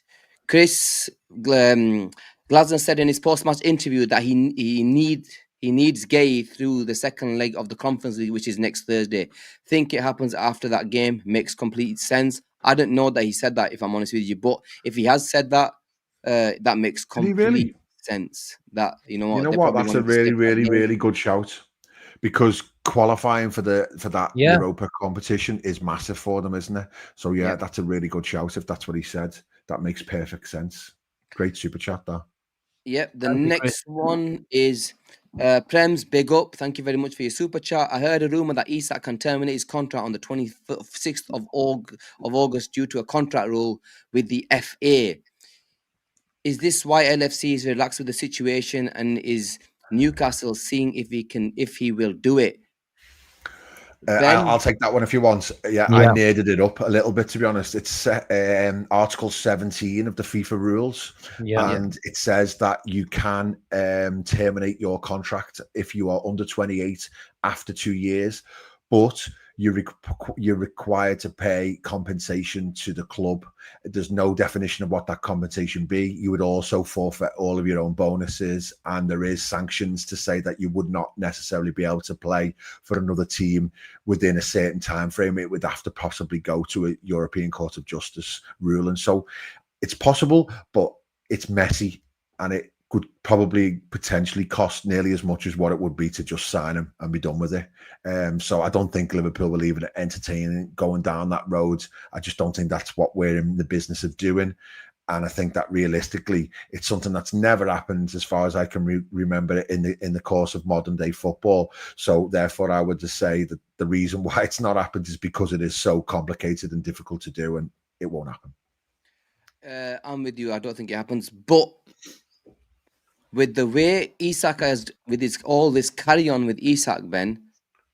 Chris Glasner said in his post-match interview that he needs Guehi through the second leg of the Conference League, which is next Thursday. Think it happens after that game. Makes complete sense. I didn't know that he said that, if I'm honest with you, but if he has said that, that makes complete sense. That that's a really good shout, because qualifying for that Europa competition is massive for them, isn't it? So that's a really good shout. If that's what he said, that makes perfect sense. Great super chat there. Yep. The next one is Prems, big up. Thank you very much for your super chat. I heard a rumor that Isak can terminate his contract on the 26th of August due to a contract rule with the FA. Is this why LFC is relaxed with the situation, and is Newcastle seeing if he will do it? I'll take that one if you want. I nerded it up a little bit, to be honest. It's Article 17 of the FIFA rules, and it says that you can terminate your contract if you are under 28 after 2 years, but you're required to pay compensation to the club. There's no definition of what that compensation be. You would also forfeit all of your own bonuses, and there is sanctions to say that you would not necessarily be able to play for another team within a certain time frame. It would have to possibly go to a European Court of Justice ruling. So it's possible, but it's messy, and it could probably potentially cost nearly as much as what it would be to just sign him and be done with it. So I don't think Liverpool will even entertain going down that road. I just don't think that's what we're in the business of doing. And I think that realistically, it's something that's never happened, as far as I can remember, in the course of modern day football. So therefore, I would just say that the reason why it's not happened is because it is so complicated and difficult to do, and it won't happen. I'm with you. I don't think it happens, but with the way Isak has, with all this carry on with Isak, Ben,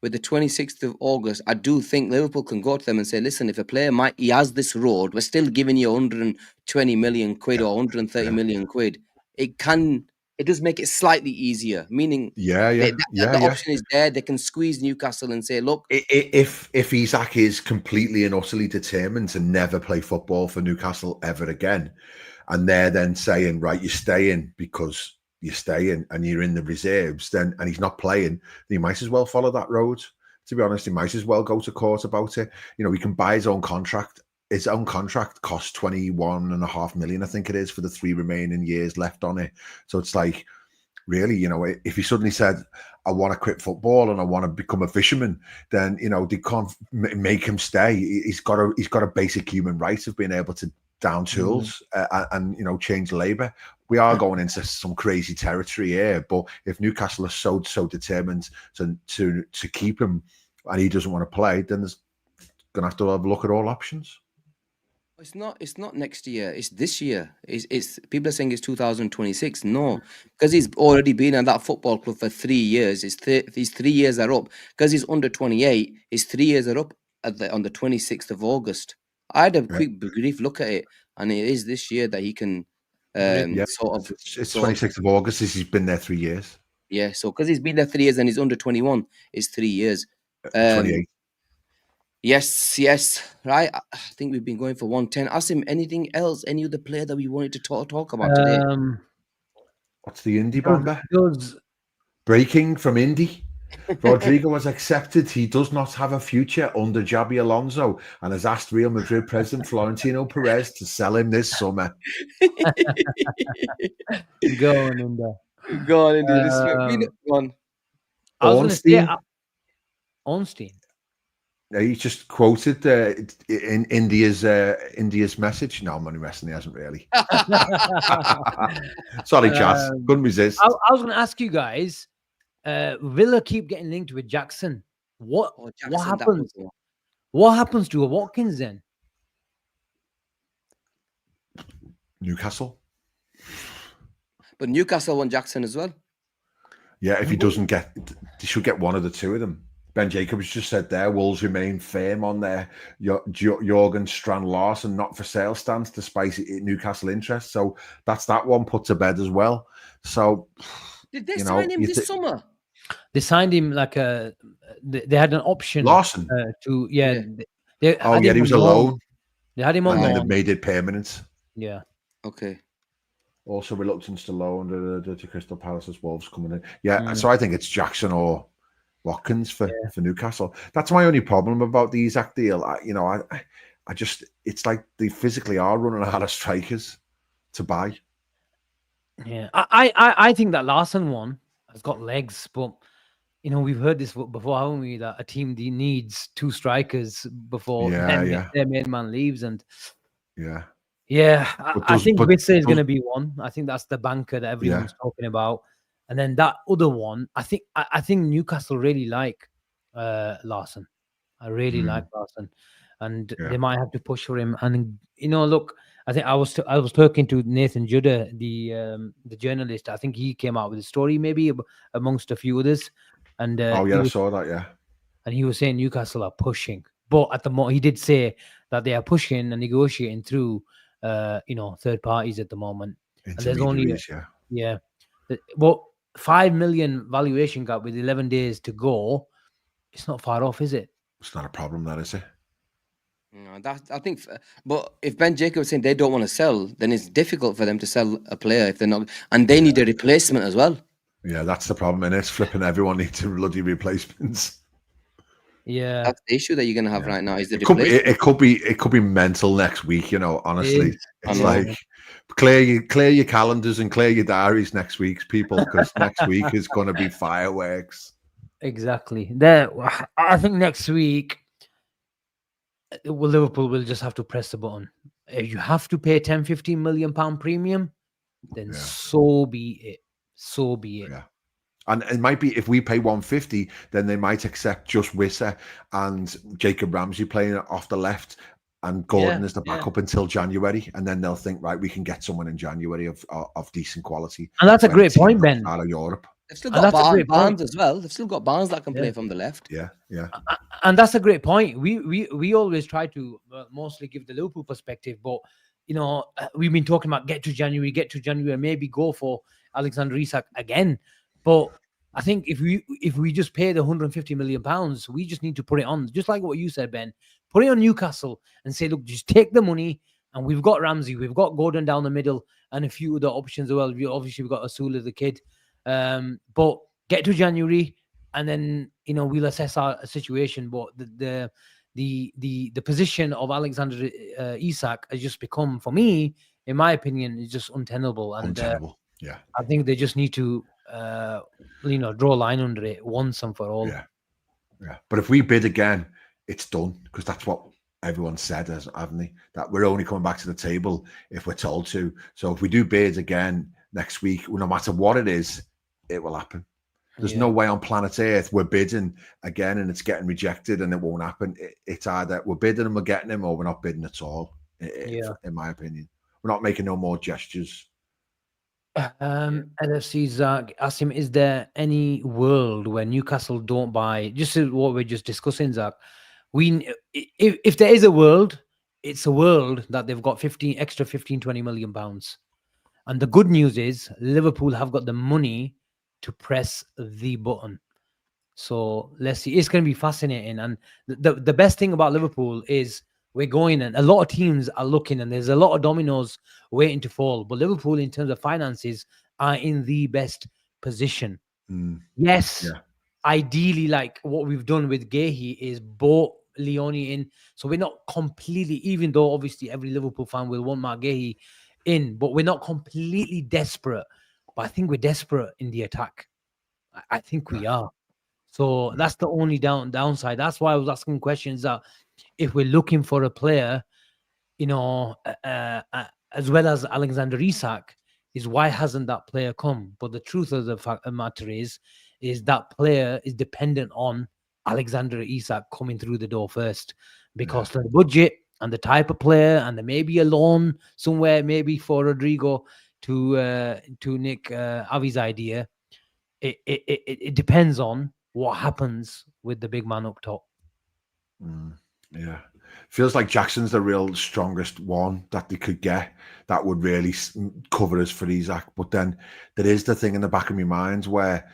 with the 26th of August, I do think Liverpool can go to them and say, listen, if a player he has this road, we're still giving you 120 million quid or 130 million quid. It does make it slightly easier, meaning the option is there. They can squeeze Newcastle and say, look, if Isak is completely and utterly determined to never play football for Newcastle ever again, and they're then saying, right, you're staying because you're staying and you're in the reserves, and he's not playing, he might as well follow that road. To be honest, he might as well go to court about it. He can buy his own contract. His own contract costs 21.5 million, I think it is, for the 3 remaining years left on it. So it's like, really, if he suddenly said, I want to quit football and I want to become a fisherman, then they can't make him stay. He's got a basic human right of being able to down tools and change labour. We are going into some crazy territory here, but if Newcastle are so determined to keep him and he doesn't want to play, then there's gonna have to have a look at all options. It's not next year. It's this year. It's people are saying it's 2026. No, because he's already been at that football club for 3 years. His 3 years are up. Because he's under 28, his 3 years are up on the 26th of August. I had a quick brief look at it, and it is this year that he can sort of. It's 26th of August. He's been there 3 years. Yeah, so because he's been there 3 years and he's under 21, it's 3 years. 28. Yes, right. I think we've been going for 110. Asim, anything else? Any other player that we wanted to talk about today? What's the Indy bomber? Breaking from Indy. Rodrygo was accepted. He does not have a future under Xabi Alonso and has asked Real Madrid president Florentino Perez to sell him this summer. Go on in there. Go on into this. Go on. I was going to say Ornstein. He just quoted in India's message. No, I'm only messing. He hasn't really. Sorry, Chas. Couldn't resist. I was going to ask you guys. Villa keep getting linked with Jackson. What happens? What happens to Watkins then? Newcastle. But Newcastle want Jackson as well. Yeah, if he doesn't get, they should get one of the two of them. Ben Jacobs just said there, Wolves remain firm on their Jorgen Strand-Larsen not for sale stance despite Newcastle interest. So that's that one put to bed as well. So did they sign him this summer? They signed him like they had an option. Larsen to he was a loan. They had him on loan. And they made it permanent. Yeah. Okay. Also reluctance to loan to Crystal Palace's Wolves coming in. Yeah, so I think it's Jackson or Watkins for Newcastle. That's my only problem about the Isak deal. I just, it's like they physically are running out of strikers to buy. Yeah, I think that Larsen one has got legs, but we've heard this before, haven't we? That a team needs two strikers before their main man leaves, and I think Wissa is going to be one. I think that's the banker that everyone's talking about. And then that other one, I think Newcastle really like Larsen. I really like Larsen, and they might have to push for him. And look, I think I was talking to Nathan Judah, the journalist. I think he came out with a story, maybe amongst a few others. And I saw that. Yeah, and he was saying Newcastle are pushing, but at the moment he did say that they are pushing and negotiating through, third parties at the moment. And there's only but 5 million valuation gap with 11 days to go. It's not far off, is it? It's not a problem, that is it. No, I think. But if Ben Jacobs saying they don't want to sell, then it's difficult for them to sell a player if they're not, and they need a replacement as well. Yeah, that's the problem, and it's flipping. Everyone needs bloody replacements. Yeah, that's the issue that you're going to have right now. Is the it could be mental next week. Honestly, it's like clear your calendars and clear your diaries next week, people, because next week is going to be fireworks. Exactly. I think next week, Liverpool will just have to press the button. If you have to pay 10-15 million pound premium, then so be it. So be it. Yeah. And it might be if we pay 150, then they might accept just Wissa and Jacob Ramsey playing off the left and Gordon as the backup until January. And then they'll think, right, we can get someone in January of decent quality. And that's a great point, Ben. Out of Europe. They've still got Barnes as well. They've still got Barnes that can play from the left. Yeah. And that's a great point. We always try to mostly give the Liverpool perspective, but we've been talking about get to January, and maybe go for Alexander Isak again. But I think if we just pay the 150 million pounds, we just need to put it on, just like what you said, Ben. Put it on Newcastle and say, look, just take the money, and we've got Ramsey, we've got Gordon down the middle, and a few other options as well. We've got Asula the kid. But get to January, and then we'll assess our situation. But the position of Alexander Isak has just become, for me, in my opinion, is just untenable. And untenable. Yeah, I think they just need to draw a line under it once and for all. Yeah. But if we bid again, it's done, because that's what everyone said, haven't they? That we're only coming back to the table if we're told to. So if we do bid again next week, no matter what it is, it will happen. There's no way on planet Earth we're bidding again and it's getting rejected and it won't happen. It's either we're bidding and we're getting him, or we're not bidding at all. In my opinion, we're not making no more gestures. LFC Zach, Asim, is there any world where Newcastle don't buy? Just what we're just discussing, Zach. If there is a world, it's a world that they've got 15 20 million pounds. And the good news is Liverpool have got the money to press the button. So let's see. It's going to be fascinating. And the best thing about Liverpool is we're going, and a lot of teams are looking, and there's a lot of dominoes waiting to fall. But Liverpool, in terms of finances, are in the best position. Yes, ideally, like what we've done with Guehi is bought Leone in. So we're not completely, even though obviously every Liverpool fan will want Mark Guehi in, but we're not completely desperate. But I think we're desperate in the attack. I think we are. So that's the only downside. That's why I was asking questions that if we're looking for a player, as well as Alexander Isak, is why hasn't that player come? But the truth of the matter is that player is dependent on Alexander Isak coming through the door first, because the budget and the type of player, and there may be a loan somewhere, maybe for Rodrygo to Nick Avi's idea. It depends on what happens with the big man up top. Yeah, feels like Jackson's the real strongest one that they could get that would really cover us for Isak. But then there is the thing in the back of my mind where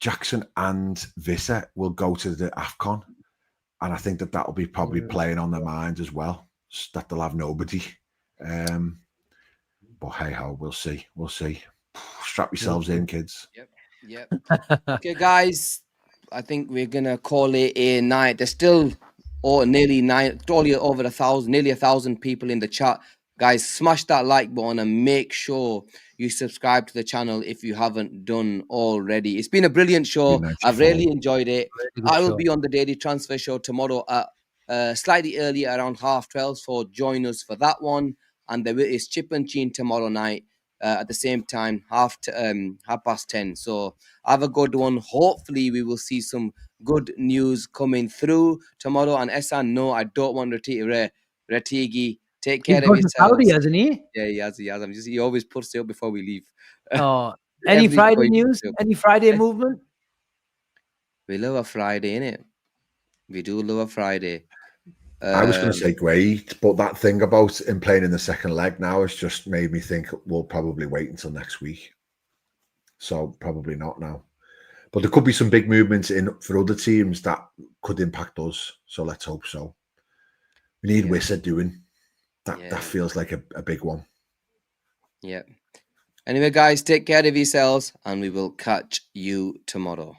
Jackson and Vissa will go to the AFCON, and I think that will be probably playing on their mind as well, that they'll have nobody. But hey ho, we'll see. Strap yourselves in, kids. Yep. Okay, guys, I think we're gonna call it a night. There's still nearly 1,000 people in the chat. Guys, smash that like button and make sure you subscribe to the channel if you haven't done already. It's been a brilliant show. I've really enjoyed it. I will be on the Daily Transfer Show tomorrow at slightly earlier, around 12:30. So join us for that one. And there is Chip and Chin tomorrow night at the same time, 10:30. So have a good one. Hopefully we will see some good news coming through tomorrow. And Ehsan, no, I don't want Ratigi. Take care of yourselves. Saudi, hasn't he? Yeah, he has. He always puts it up before we leave. Oh, any Friday news? Any Friday movement? We love a Friday, innit? We do love a Friday. I was going to say great, but that thing about him playing in the second leg now has just made me think we'll probably wait until next week. So probably not now. But there could be some big movements for other teams that could impact us. So let's hope so. We need Wissa doing that. That feels like a big one. Yeah. Anyway, guys, take care of yourselves, and we will catch you tomorrow.